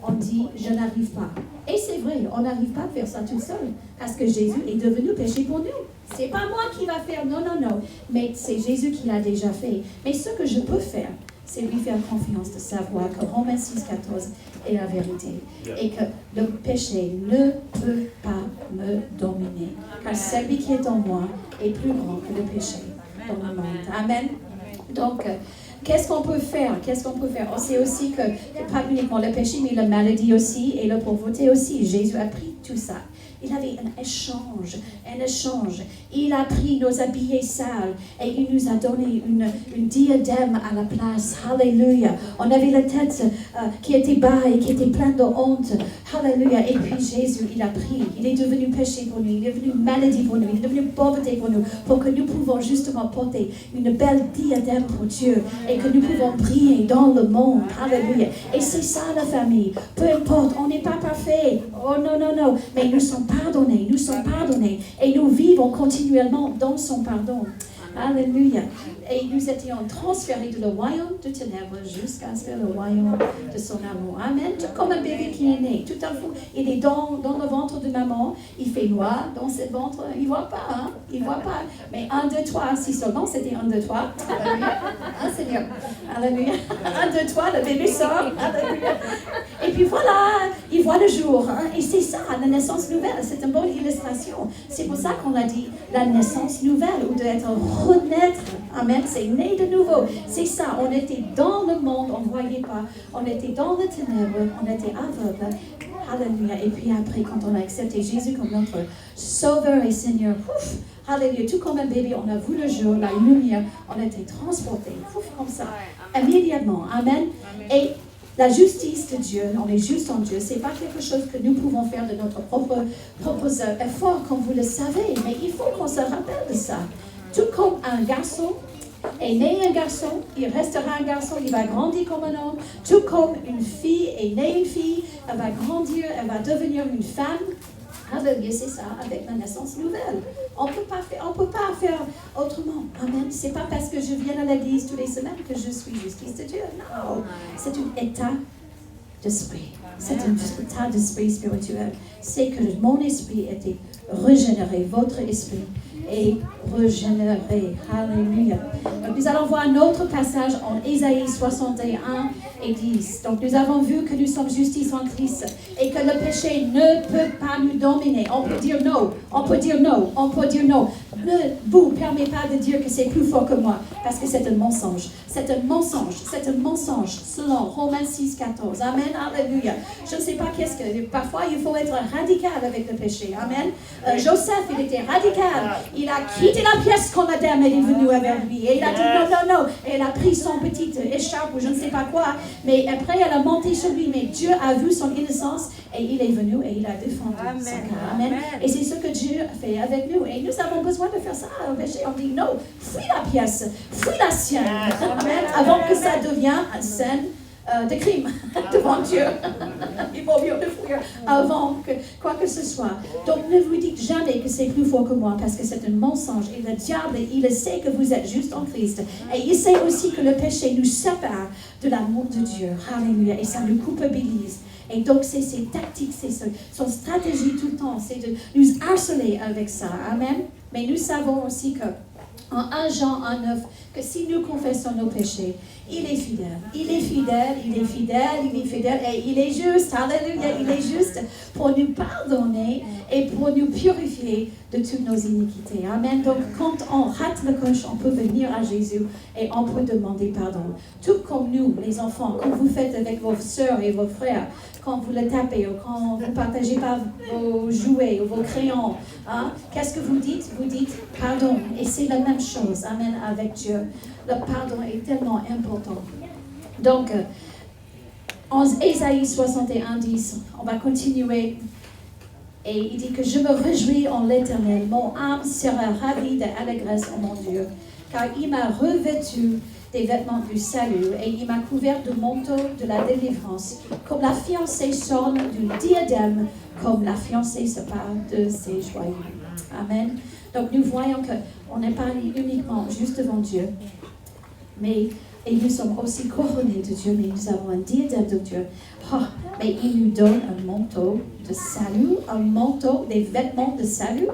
on dit « je n'arrive pas ». Et c'est vrai, on n'arrive pas à faire ça tout seul. Parce que Jésus est devenu péché pour nous. C'est pas moi qui va faire, non. Mais c'est Jésus qui l'a déjà fait. Mais ce que je peux faire, c'est lui faire confiance de savoir que Romains 6,14 est la vérité. Et que le péché ne peut pas me dominer. Car celui qui est en moi est plus grand que le péché dans le monde. Amen. Donc, qu'est-ce qu'on peut faire? On sait aussi que pas uniquement le péché, mais la maladie aussi et la pauvreté aussi. Jésus a pris tout ça. Il avait un échange. Il a pris nos habillés sales et il nous a donné une diadème à la place. Alléluia. On avait la tête qui était bas et qui était pleine de honte. Alléluia. Et puis Jésus, il a pris. Il est devenu péché pour nous. Il est devenu maladie pour nous. Il est devenu pauvreté pour nous. Pour que nous pouvons justement porter une belle diadème pour Dieu et que nous pouvons briller dans le monde. Alléluia. Et c'est ça la famille. Peu importe, on n'est pas parfait. Oh non. Mais nous sommes pardonnés et nous vivons continuellement dans son pardon. Alléluia. Et nous étions transférés de le royaume de ténèbres jusqu'à le royaume de son amour. Amen. Tout comme un bébé qui est né. Tout à coup, il est dans le ventre de maman. Il fait noir dans ce ventre. Il ne voit pas. Il voit pas. Mais 1, 2, 3. Si seulement c'était 1, 2, 3. Alléluia. Seigneur. Alléluia. 1, 2, 3. Le bébé sort. Alléluia. Et puis voilà. Il voit le jour. Et c'est ça, la naissance nouvelle. C'est une bonne illustration. C'est pour ça qu'on a dit la naissance nouvelle ou d'être renaître. Amen. C'est né de nouveau. C'est ça. On était dans le monde, on ne voyait pas. On était dans les ténèbres, on était aveugle. Alléluia. Et puis après, quand on a accepté Jésus comme notre Sauveur et Seigneur, alléluia, tout comme un bébé, on a vu le jour, la lumière, on a été transporté, comme ça, immédiatement. Amen. Et la justice de Dieu, on est juste en Dieu, ce n'est pas quelque chose que nous pouvons faire de notre propre effort, comme vous le savez, mais il faut qu'on se rappelle de ça. Tout comme un garçon est né un garçon, il restera un garçon, il va grandir comme un homme. Tout comme une fille est née une fille, elle va grandir, elle va devenir une femme. Alléluia, c'est ça, avec la naissance nouvelle. On peut pas faire autrement. Amen. C'est pas parce que je viens à l'église toutes les semaines que je suis justice de Dieu. Non, c'est un état d'esprit. C'est un état d'esprit spirituel. C'est que mon esprit était régénéré, votre esprit est régénéré. Alléluia. Donc nous allons voir un autre passage en Ésaïe 61 et 10. Donc nous avons vu que nous sommes justice en Christ et que le péché ne peut pas nous dominer. On peut dire non, on peut dire non, on peut dire non. Ne vous permet pas de dire que c'est plus fort que moi parce que c'est un mensonge. C'est un mensonge selon Romains 6, 14. Amen, alléluia. Je ne sais pas qu'est-ce que... Parfois, il faut être radical avec le péché. Amen. Joseph, il était radical. Il a quitté la pièce quand la dame est venue avec lui. Et il a dit non. Et elle a pris son petit écharpe ou je ne sais pas quoi. Mais après, elle a monté sur lui. Mais Dieu a vu son innocence et il est venu et il a défendu son cas. Amen. Et c'est ce que Dieu fait avec nous. Et nous avons besoin de faire ça au péché. On dit non, fuis la pièce, fuis la sienne. Amen. Avant que ça devienne une scène de crime devant Dieu. Il vaut mieux le fuir avant que quoi que ce soit. Donc ne vous dites jamais que c'est plus fort que moi parce que c'est un mensonge. Et le diable, il sait que vous êtes juste en Christ. Et il sait aussi que le péché nous sépare de l'amour de Dieu. Alléluia. Et ça nous culpabilise. Et donc, c'est ses tactiques, c'est son stratégie tout le temps, c'est de nous harceler avec ça. Amen. Mais nous savons aussi que en 1 Jean 1,9, que si nous confessons nos péchés, il est fidèle. Il est fidèle et il est juste. Alléluia, il est juste pour nous pardonner et pour nous purifier de toutes nos iniquités. Amen. Donc, quand on rate le coche, on peut venir à Jésus et on peut demander pardon. Tout comme nous, les enfants, quand vous faites avec vos sœurs et vos frères, quand vous le tapez ou quand vous ne partagez pas vos jouets ou vos crayons, hein, qu'est-ce que vous dites? Vous dites pardon. Et c'est la même chose. Amen. Avec Dieu. Le pardon est tellement important. Donc, en Ésaïe 61, 10, on va continuer. Et il dit que je me réjouis en l'Éternel. Mon âme sera ravie d'allégresse en mon Dieu. Car il m'a revêtu des vêtements du salut et il m'a couvert de manteau de la délivrance. Comme la fiancée s'orne du diadème, comme la fiancée se parle de ses joyaux. Amen. Donc nous voyons qu'on n'est pas uniquement juste devant Dieu, mais et nous sommes aussi couronnés de Dieu, mais nous avons un diadème de Dieu. Mais il nous donne un manteau de salut, un manteau, des vêtements de salut.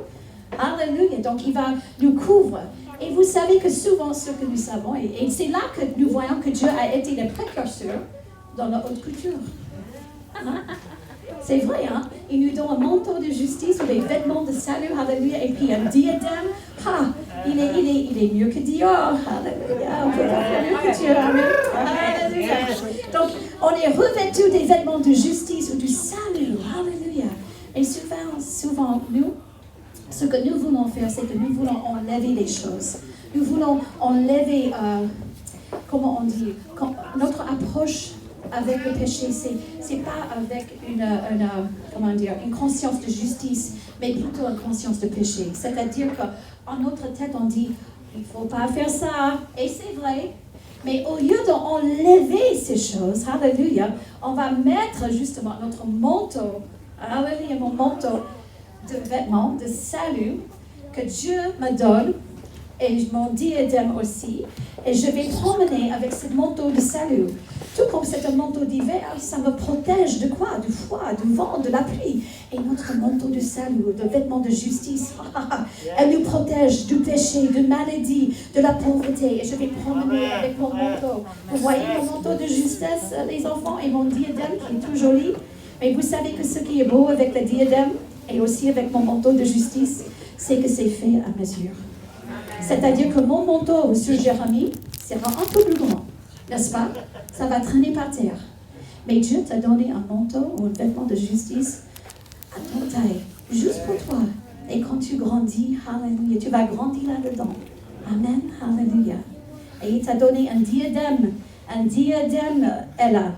Alléluia. Donc il va nous couvrir. Et vous savez que souvent ce que nous savons, et c'est là que nous voyons que Dieu a été le précurseur dans la haute couture. C'est vrai, hein? Il nous donne un manteau de justice ou des vêtements de salut, alléluia, et puis un diadème. Il est mieux que Dior, alléluia. On peut pas faire mieux que Dieu, alléluia. Donc, on est revêtu des vêtements de justice ou du salut, alléluia. Et souvent, nous, ce que nous voulons faire, c'est que nous voulons enlever les choses. Nous voulons enlever, comment on dit, notre approche avec le péché, c'est pas avec une conscience de justice, mais plutôt une conscience de péché. C'est-à-dire qu'en notre tête, on dit, il ne faut pas faire ça, et c'est vrai. Mais au lieu d'enlever ces choses, alléluia, on va mettre justement notre manteau, alléluia, mon manteau de vêtements, de salut, que Dieu me donne, et mon diadème aussi, et je vais promener avec ce manteau de salut. Tout comme c'est un manteau d'hiver, ça me protège de quoi? Du froid, du vent, de la pluie. Et notre manteau de salut, de vêtements de justice, elle nous protège du péché, de maladie, de la pauvreté. Et je vais promener avec mon manteau. Vous voyez mon manteau de justesse, les enfants, et mon diadème qui est tout joli. Mais vous savez que ce qui est beau avec le diadème, et aussi avec mon manteau de justice, c'est que c'est fait à mesure. C'est-à-dire que mon manteau sur Jérémie sera un peu plus grand, n'est-ce pas? Ça va traîner par terre. Mais Dieu t'a donné un manteau ou un vêtement de justice à ton taille, juste pour toi. Et quand tu grandis, alléluia, tu vas grandir là-dedans. Amen, alléluia. Et il t'a donné un diadème, Ella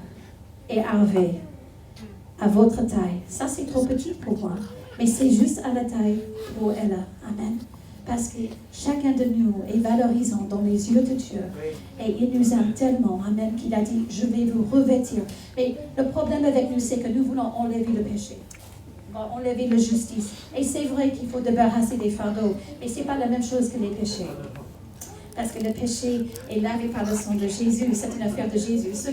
et Harvey, à votre taille. Ça, c'est trop petit pour moi, mais c'est juste à la taille pour Ella. Amen. Parce que chacun de nous est valorisant dans les yeux de Dieu. Et il nous aime tellement, amen, qu'il a dit, je vais vous revêtir. Mais le problème avec nous, c'est que nous voulons enlever le péché. Enlever la justice. Et c'est vrai qu'il faut débarrasser des fardeaux, mais ce n'est pas la même chose que les péchés. Parce que le péché est lavé par le sang de Jésus. C'est une affaire de Jésus. Ce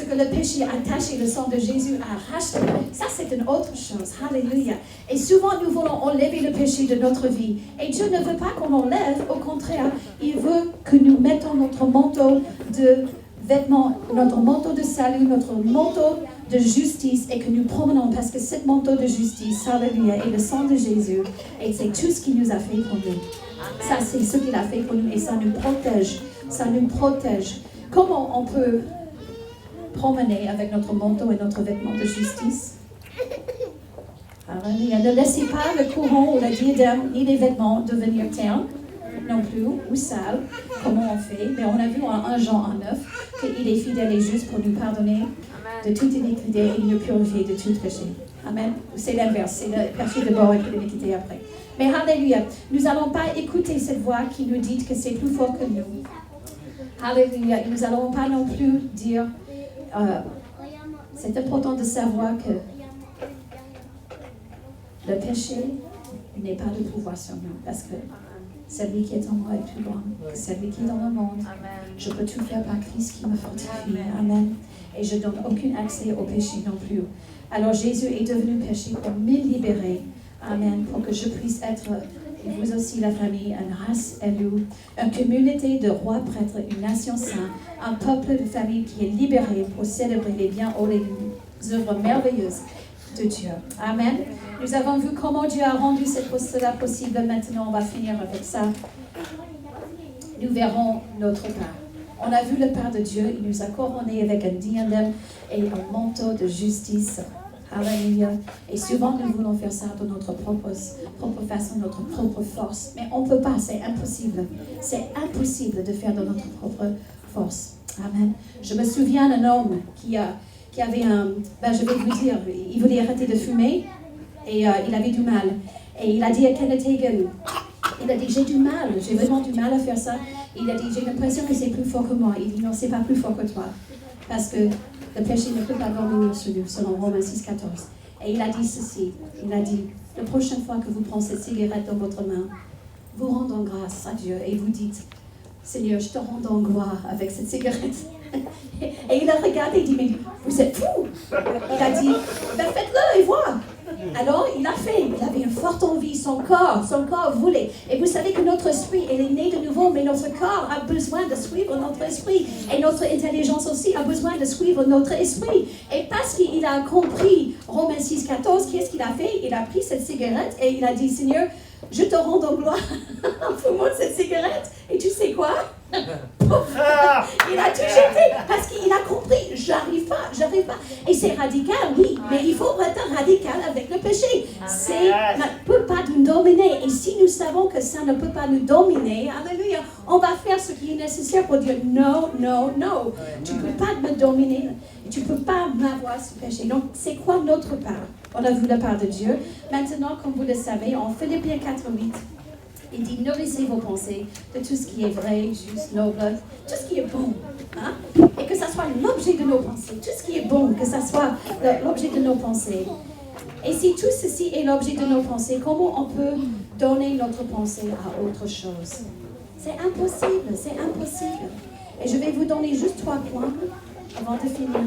que le péché attaché, le sang de Jésus a racheté, ça c'est une autre chose. Alléluia. Et souvent nous voulons enlever le péché de notre vie. Et Dieu ne veut pas qu'on enlève. Au contraire, il veut que nous mettons notre manteau de vêtements, notre manteau de salut, notre manteau de justice et que nous promenons parce que ce manteau de justice, alléluia, est le sang de Jésus. Et c'est tout ce qu'il nous a fait pour nous. Ça, c'est ce qu'il a fait pour nous et ça nous protège. Ça nous protège. Comment on peut promener avec notre manteau et notre vêtement de justice? Alléluia. Ne laissez pas le courant ou le diadème ni les vêtements devenir ternes non plus ou sales. Comment on fait? Mais on a vu en 1 Jean 1:9 qu'il est fidèle et juste pour nous pardonner de toute iniquité et nous purifier de tout péché. Amen. C'est l'inverse. C'est le péché d'abord et puis l'iniquité après. Mais alléluia, nous n'allons pas écouter cette voix qui nous dit que c'est plus fort que nous. Alléluia, et nous n'allons pas non plus dire, c'est important de savoir que le péché n'est pas de pouvoir sur nous, parce que celui qui est en moi est plus grand que celui qui est dans le monde. Amen. Je peux tout faire par Christ qui me fortifie. Amen. Et je ne donne aucun accès au péché non plus. Alors Jésus est devenu péché pour me libérer. Amen. Pour que je puisse être, et vous aussi la famille, une race élue, une communauté de rois prêtres, une nation sainte, un peuple de famille qui est libéré pour célébrer les biens ou les œuvres merveilleuses de Dieu. Amen. Nous avons vu comment Dieu a rendu cela possible. Maintenant, on va finir avec ça. Nous verrons notre part. On a vu le Père de Dieu. Il nous a couronnés avec un diadème et un manteau de justice. Alléluia. Et souvent, nous voulons faire ça de notre propre façon, notre propre force. Mais on ne peut pas, c'est impossible. C'est impossible de faire de notre propre force. Amen. Je me souviens d'un homme qui avait je vais vous dire, il voulait arrêter de fumer et il avait du mal. Et il a dit à Kenneth Hagin, il a dit, j'ai du mal, j'ai vraiment du mal à faire ça. Il a dit, j'ai l'impression que c'est plus fort que moi. Il dit, non, c'est pas plus fort que toi. Parce que le péché ne peut pas dominer sur nous, selon Romains 6,14. Et il a dit ceci, il a dit, la prochaine fois que vous prenez cette cigarette dans votre main, vous rendant grâce à Dieu et vous dites, Seigneur, je te rends en gloire avec cette cigarette. Et il a regardé et dit, mais vous êtes fou. Il a dit, ben faites-le et voir. Alors, il a fait. Il avait une forte envie. Son corps voulait. Et vous savez que notre esprit, il est né de nouveau, mais notre corps a besoin de suivre notre esprit. Et notre intelligence aussi a besoin de suivre notre esprit. Et parce qu'il a compris Romains 6,14, qu'est-ce qu'il a fait? Il a pris cette cigarette et il a dit, Seigneur, je te rends en gloire en fumant cette cigarette. Et tu sais quoi? Il a tout jeté parce qu'il a compris, j'arrive pas. Et c'est radical, oui, mais il faut être radical avec le péché. Ça ne peut pas nous dominer. Et si nous savons que ça ne peut pas nous dominer, alléluia, on va faire ce qui est nécessaire pour dire non. Tu ne peux pas me dominer. Tu ne peux pas m'avoir ce péché. Donc, c'est quoi notre part? On a vu la part de Dieu. Maintenant, comme vous le savez, en Philippiens 4:8, il dit, nourrissez vos pensées de tout ce qui est vrai, juste, noble, tout ce qui est bon. Hein? Et que ça soit l'objet de nos pensées. Tout ce qui est bon, que ça soit l'objet de nos pensées. Et si tout ceci est l'objet de nos pensées, comment on peut donner notre pensée à autre chose? C'est impossible. Et je vais vous donner juste 3 points avant de finir.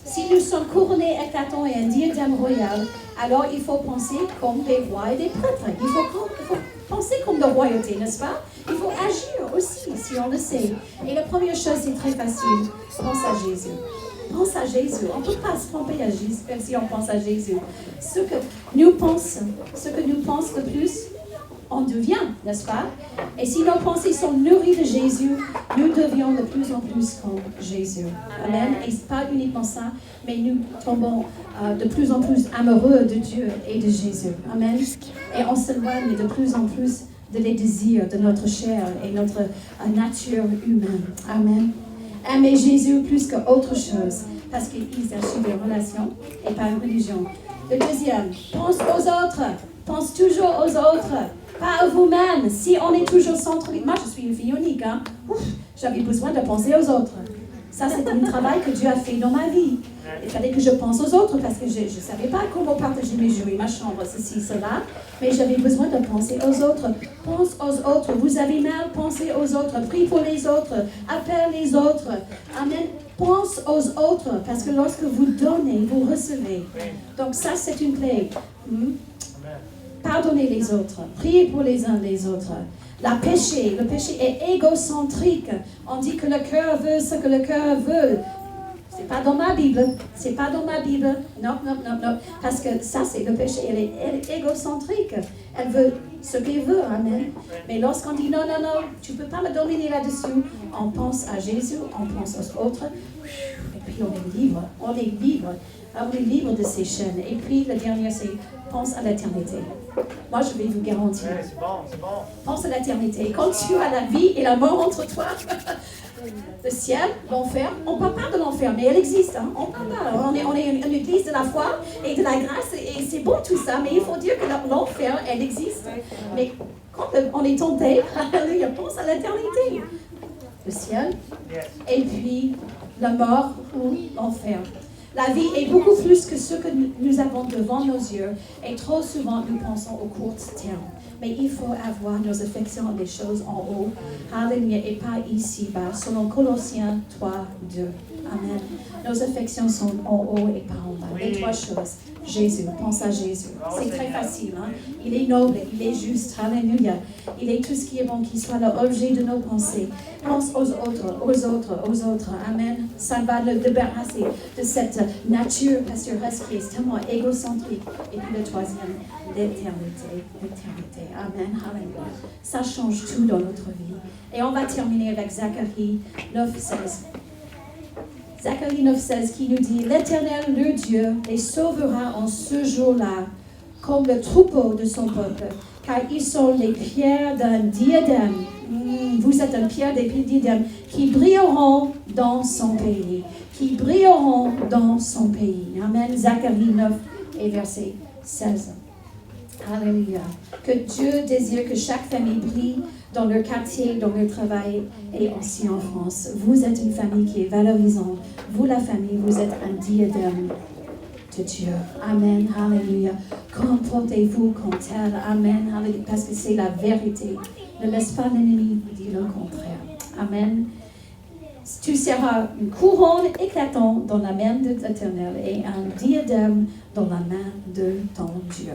Si nous sommes couronnés, éclatants et un diadème royal, alors il faut penser comme des rois et des prêtres. Il faut penser comme de royauté, n'est-ce pas? Il faut agir aussi, si on le sait. Et la première chose, c'est très facile. Pense à Jésus. Pense à Jésus. On ne peut pas se tromper à Jésus si on pense à Jésus. Ce que nous pensons le plus, on devient, n'est-ce pas? Et si nos pensées sont nourries de Jésus, nous devions de plus en plus comme Jésus. Amen. Et pas uniquement ça, mais nous tombons de plus en plus amoureux de Dieu et de Jésus. Amen. Et on s'éloigne de plus en plus de les désirs de notre chair et notre nature humaine. Amen. Aimer Jésus plus qu'autre chose, parce qu'il s'agit de relations et pas de religion. Le deuxième, pense aux autres. Pense toujours aux autres. Pas à vous-même. Si on est toujours centré... Moi, je suis une fille unique. Hein? J'avais besoin de penser aux autres. Ça, c'est un travail que Dieu a fait dans ma vie. Il fallait que je pense aux autres parce que je ne savais pas comment partager mes jouets, ma chambre, ceci, cela. Mais j'avais besoin de penser aux autres. Pense aux autres. Vous avez mal, pensez aux autres. Prie pour les autres. Appelle les autres. Amen. Pense aux autres parce que lorsque vous donnez, vous recevez. Donc ça, c'est une clé. Pardonnez les autres, priez pour les uns les autres. Le péché est égocentrique. On dit que le cœur veut ce que le cœur veut. C'est pas dans ma Bible. Non. Parce que ça, c'est le péché. Elle est égocentrique. Elle veut ce qu'elle veut. Amen. Mais lorsqu'on dit non, tu ne peux pas me dominer là-dessus, on pense à Jésus, on pense aux autres. Et puis on est libre. On est libre de ces chaînes. Et puis le dernier, c'est pense à l'éternité. Moi, je vais vous garantir. C'est bon. Pense à l'éternité. Quand tu as la vie et la mort entre toi, le ciel, l'enfer, on ne parle pas de l'enfer, mais elle existe. Hein? On parle pas. On est une église de la foi et de la grâce, et c'est bon tout ça, mais il faut dire que l'enfer, elle existe. Mais quand on est tenté, alléluia, pense à l'éternité. Le ciel, et puis la mort ou l'enfer. La vie est beaucoup plus que ce que nous avons devant nos yeux, et trop souvent nous pensons au court terme. Mais il faut avoir nos affections des choses en haut, alléluia, et pas ici-bas, selon Colossiens 3:2. Amen. Nos affections sont en haut et pas en bas. Les 3 choses. Jésus, pense à Jésus. C'est très facile. Hein? Il est noble, il est juste. Alléluia. Il est tout ce qui est bon, qui soit l'objet de nos pensées. Pense aux autres. Amen. Ça va le débarrasser de cette nature pastoresse qui est tellement égocentrique. Et puis le troisième, l'éternité. Amen. Alléluia. Ça change tout dans notre vie. Et on va terminer avec Zacharie 9:16. Zacharie 9:16 qui nous dit « L'Éternel, le Dieu, les sauvera en ce jour-là, comme le troupeau de son peuple, car ils sont les pierres d'un diadème. Vous êtes une pierre des diadèmes qui brilleront dans son pays. Amen. Zacharie 9 et verset 16. Alléluia. Que Dieu désire que chaque famille brille dans leur quartier, dans leur travail et aussi en France. Vous êtes une famille qui est valorisante. Vous, la famille, vous êtes un diadème de Dieu. Amen. Alléluia. Comportez-vous comme tel. Amen. Alléluia. Parce que c'est la vérité. Ne laisse pas l'ennemi vous dire le contraire. Amen. Tu seras une couronne éclatante dans la main de l'Éternel et un diadème dans la main de ton Dieu.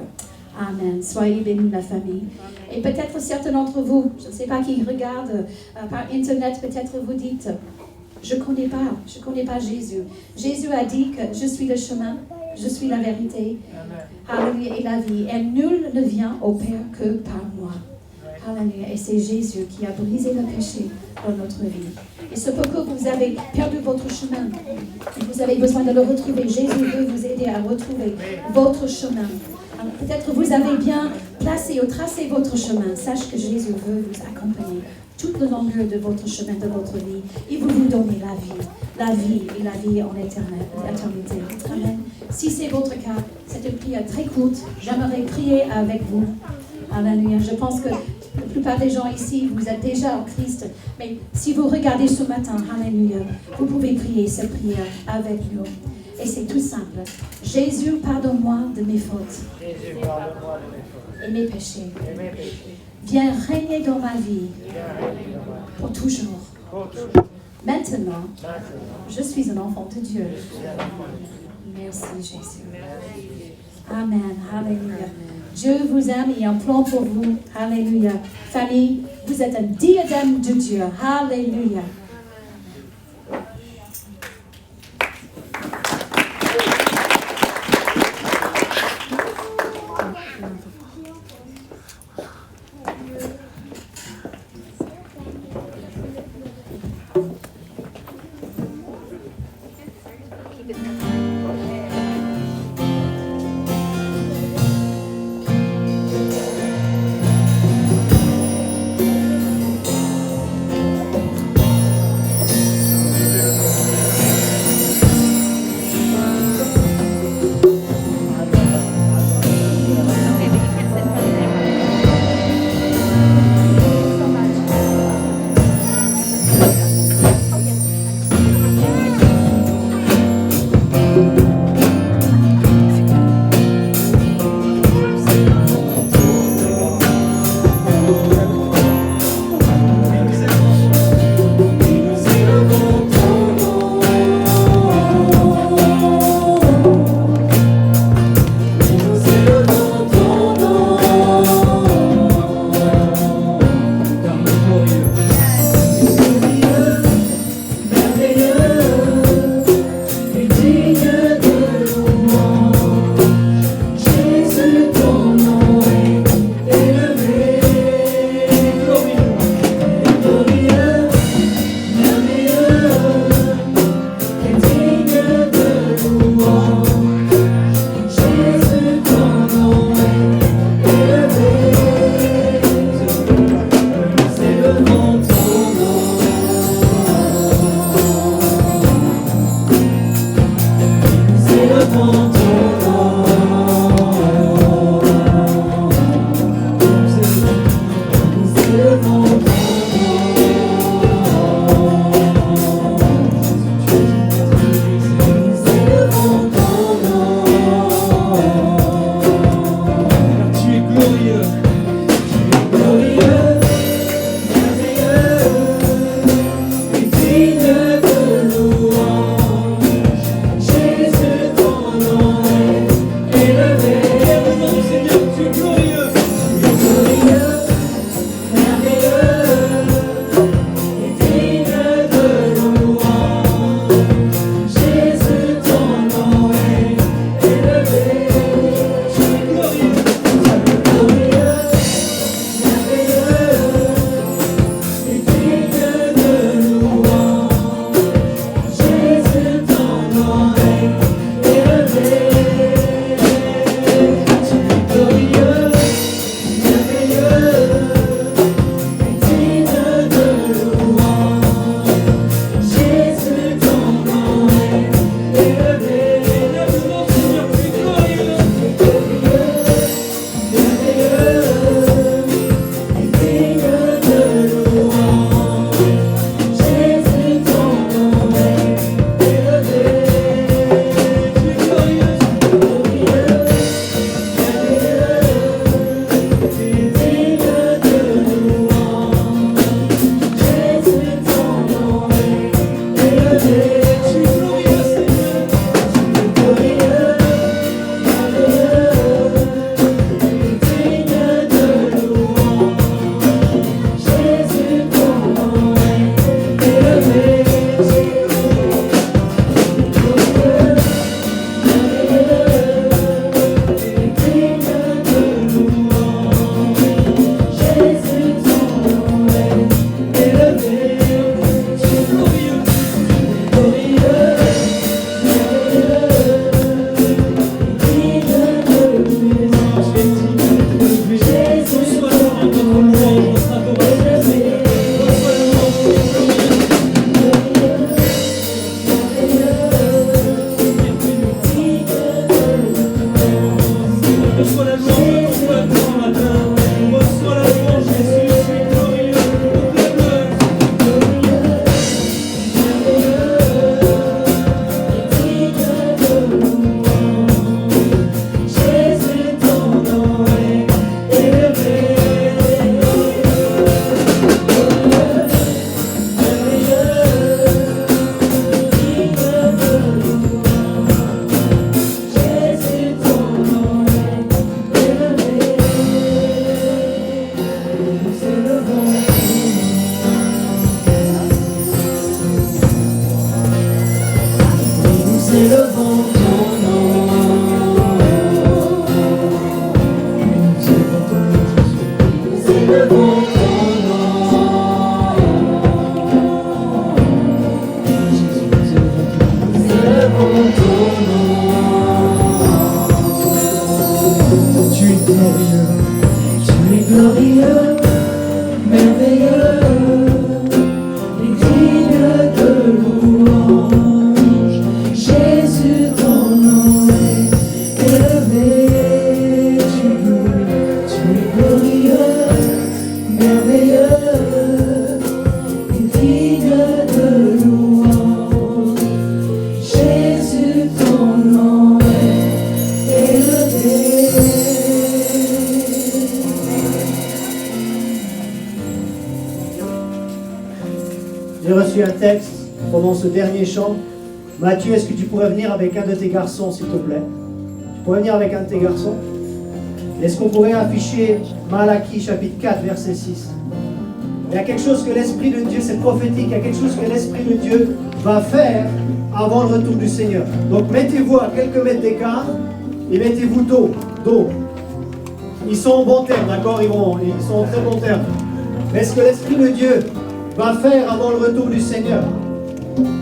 Amen. Soyez bénis, la famille. Et peut-être certains d'entre vous, je ne sais pas qui regarde par Internet, peut-être vous dites, je ne connais pas Jésus. Jésus a dit que je suis le chemin, je suis la vérité, Alléluia, et la vie. Et nul ne vient au Père que par moi. Alléluia. Et c'est Jésus qui a brisé le péché dans notre vie. Il se peut que vous avez perdu votre chemin. Vous avez besoin de le retrouver. Jésus veut vous aider à retrouver votre chemin. Alors, peut-être vous avez bien placé ou tracé votre chemin. Sache que Jésus veut vous accompagner toute la longueur de votre chemin, de votre vie. Il veut vous donner la vie et la vie en éternité. Amen. Si c'est votre cas, c'est une prière très courte. J'aimerais prier avec vous. Alléluia. Je pense que la plupart des gens ici, vous êtes déjà en Christ. Mais si vous regardez ce matin, alléluia, vous pouvez prier cette prière avec nous. Et c'est tout simple. Jésus, pardonne-moi de mes fautes et mes péchés. Viens régner dans ma vie pour toujours. Maintenant, je suis un enfant de Dieu. Merci Jésus. Amen. Alléluia. Dieu vous aime et a un plan pour vous. Alléluia. Famille, vous êtes un diadème de Dieu. Alléluia. Tu es glorieux, merveilleux, et digne de louange. Jésus, ton nom est élevé. Tu es glorieux, merveilleux, et digne de louange. Jésus, ton nom est élevé. J'ai reçu un texte pendant ce dernier chant. Mathieu, est-ce que tu pourrais venir avec un de tes garçons, s'il te plaît? Tu pourrais venir avec un de tes garçons? Est-ce qu'on pourrait afficher Malachie chapitre 4, verset 6? Il y a quelque chose que l'Esprit de Dieu, c'est prophétique, il y a quelque chose que l'Esprit de Dieu va faire avant le retour du Seigneur. Donc mettez-vous à quelques mètres d'écart et mettez-vous dos. Ils sont en bon terme, d'accord? Ils sont en très bon terme. Mais ce que l'Esprit de Dieu va faire avant le retour du Seigneur,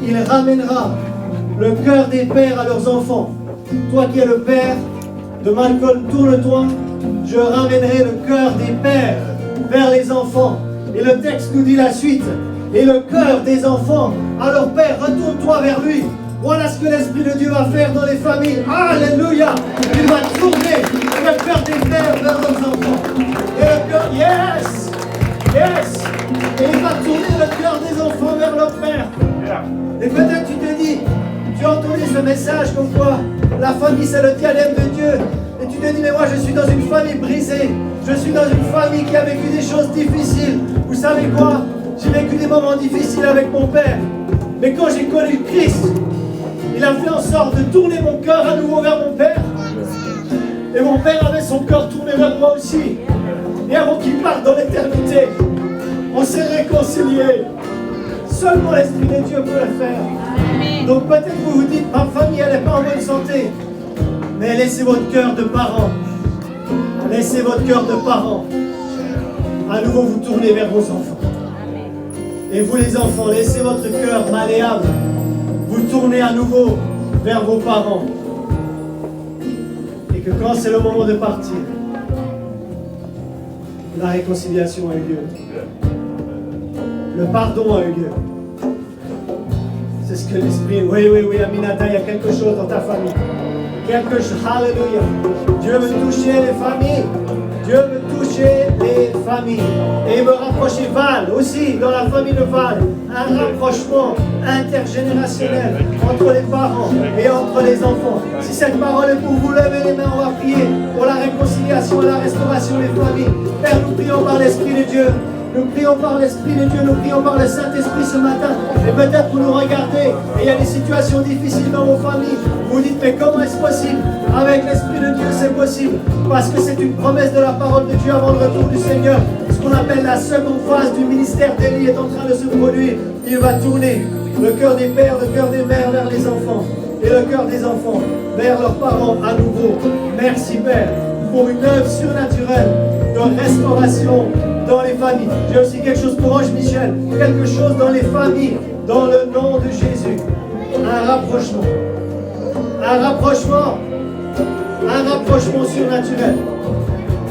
il ramènera le cœur des pères à leurs enfants. Toi qui es le père de Malcolm, tourne-toi. Je ramènerai le cœur des pères vers les enfants. Et le texte nous dit la suite. Et le cœur des enfants à leur père, retourne-toi vers lui. Voilà ce que l'Esprit de Dieu va faire dans les familles. Alléluia! Il va tourner le cœur des pères vers leurs enfants. Et le cœur, yes! Yes! Et il va tourner le cœur des enfants vers leur père. Et peut-être tu te dis, tu as entendu ce message comme quoi la famille c'est le diadème de Dieu. Et tu te dis, mais moi je suis dans une famille brisée. Je suis dans une famille qui a vécu des choses difficiles. Vous savez quoi? J'ai vécu des moments difficiles avec mon père. Mais quand j'ai connu le Christ, il a fait en sorte de tourner mon cœur à nouveau vers mon père. Et mon père avait son cœur tourné vers moi aussi. Et avant qu'il parte dans l'éternité, on s'est réconciliés. Seulement l'Esprit de Dieu peut le faire. Donc peut-être vous vous dites, ma famille elle n'est pas en bonne santé. Mais laissez votre cœur de parents. Laissez votre cœur de parents. À nouveau vous tournez vers vos enfants. Et vous les enfants, laissez votre cœur malléable. Vous tournez à nouveau vers vos parents. Et que quand c'est le moment de partir, la réconciliation a eu lieu. Le pardon a eu lieu. C'est ce que l'Esprit... Oui, Aminata, il y a quelque chose dans ta famille. Quelque chose, alléluia. Dieu veut toucher les familles. Dieu veut toucher les familles. Et il veut rapprocher Val aussi, dans la famille de Val. Un rapprochement intergénérationnel entre les parents et entre les enfants. Si cette parole est pour vous, levez les mains, on va prier pour la réconciliation et la restauration des familles. Père, nous prions par l'Esprit de Dieu. Nous prions par l'Esprit de Dieu, nous prions par le Saint-Esprit ce matin. Et peut-être vous nous regardez et il y a des situations difficiles dans vos familles. Vous vous dites, mais comment est-ce possible? Avec l'Esprit de Dieu, c'est possible. Parce que c'est une promesse de la parole de Dieu avant le retour du Seigneur. Ce qu'on appelle la seconde phase du ministère d'Élie est en train de se produire. Il va tourner le cœur des pères, le cœur des mères vers les enfants. Et le cœur des enfants vers leurs parents à nouveau. Merci Père pour une œuvre surnaturelle de restauration dans les familles. J'ai aussi quelque chose pour Ange Michel, quelque chose dans les familles, dans le nom de Jésus. Un rapprochement surnaturel.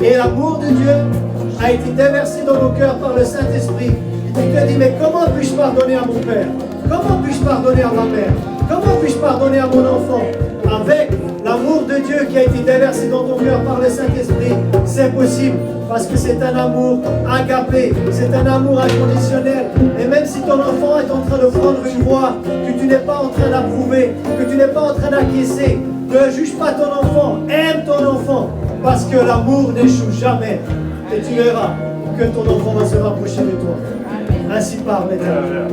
Et l'amour de Dieu a été déversé dans nos cœurs par le Saint-Esprit. Et tu te dis, mais comment puis-je pardonner à mon père? Comment puis-je pardonner à ma mère? Comment puis-je pardonner à mon enfant? Avec l'amour de Dieu qui a été déversé dans ton cœur par le Saint-Esprit, c'est possible. Parce que c'est un amour agapé, c'est un amour inconditionnel. Et même si ton enfant est en train de prendre une voie que tu n'es pas en train d'approuver, que tu n'es pas en train d'acquiescer, ne juge pas ton enfant, aime ton enfant. Parce que l'amour n'échoue jamais. Et tu verras que ton enfant va se rapprocher de toi. Ainsi parle l'Éternel.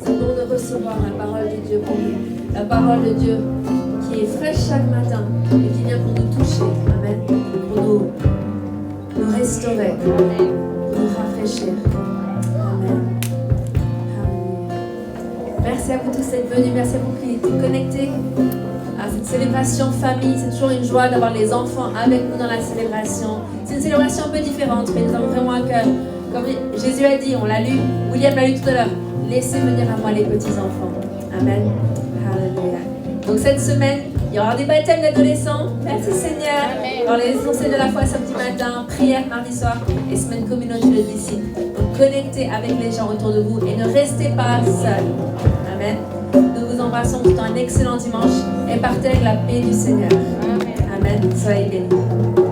C'est bon de recevoir la parole de Dieu pour nous. La parole de Dieu qui est fraîche chaque matin et qui vient pour nous toucher. Amen. Pour nous restaurer. Pour nous rafraîchir. Amen. Merci à vous tous d'être venus. Merci à vous qui êtes connectés à cette célébration famille. C'est toujours une joie d'avoir les enfants avec nous dans la célébration. C'est une célébration un peu différente, mais nous avons vraiment à cœur Comme Jésus a dit, on l'a lu, William l'a lu tout à l'heure, laissez venir à moi les petits-enfants. Amen. Alléluia. Donc cette semaine, il y aura des baptêmes d'adolescents. Merci Seigneur. Dans les essentiels de la foi samedi matin, prière mardi soir et semaine communauté de disciples. Donc connectez avec les gens autour de vous et ne restez pas seuls. Amen. Nous vous embrassons, tout un excellent dimanche et partez avec la paix du Seigneur. Amen. Soyez bénis.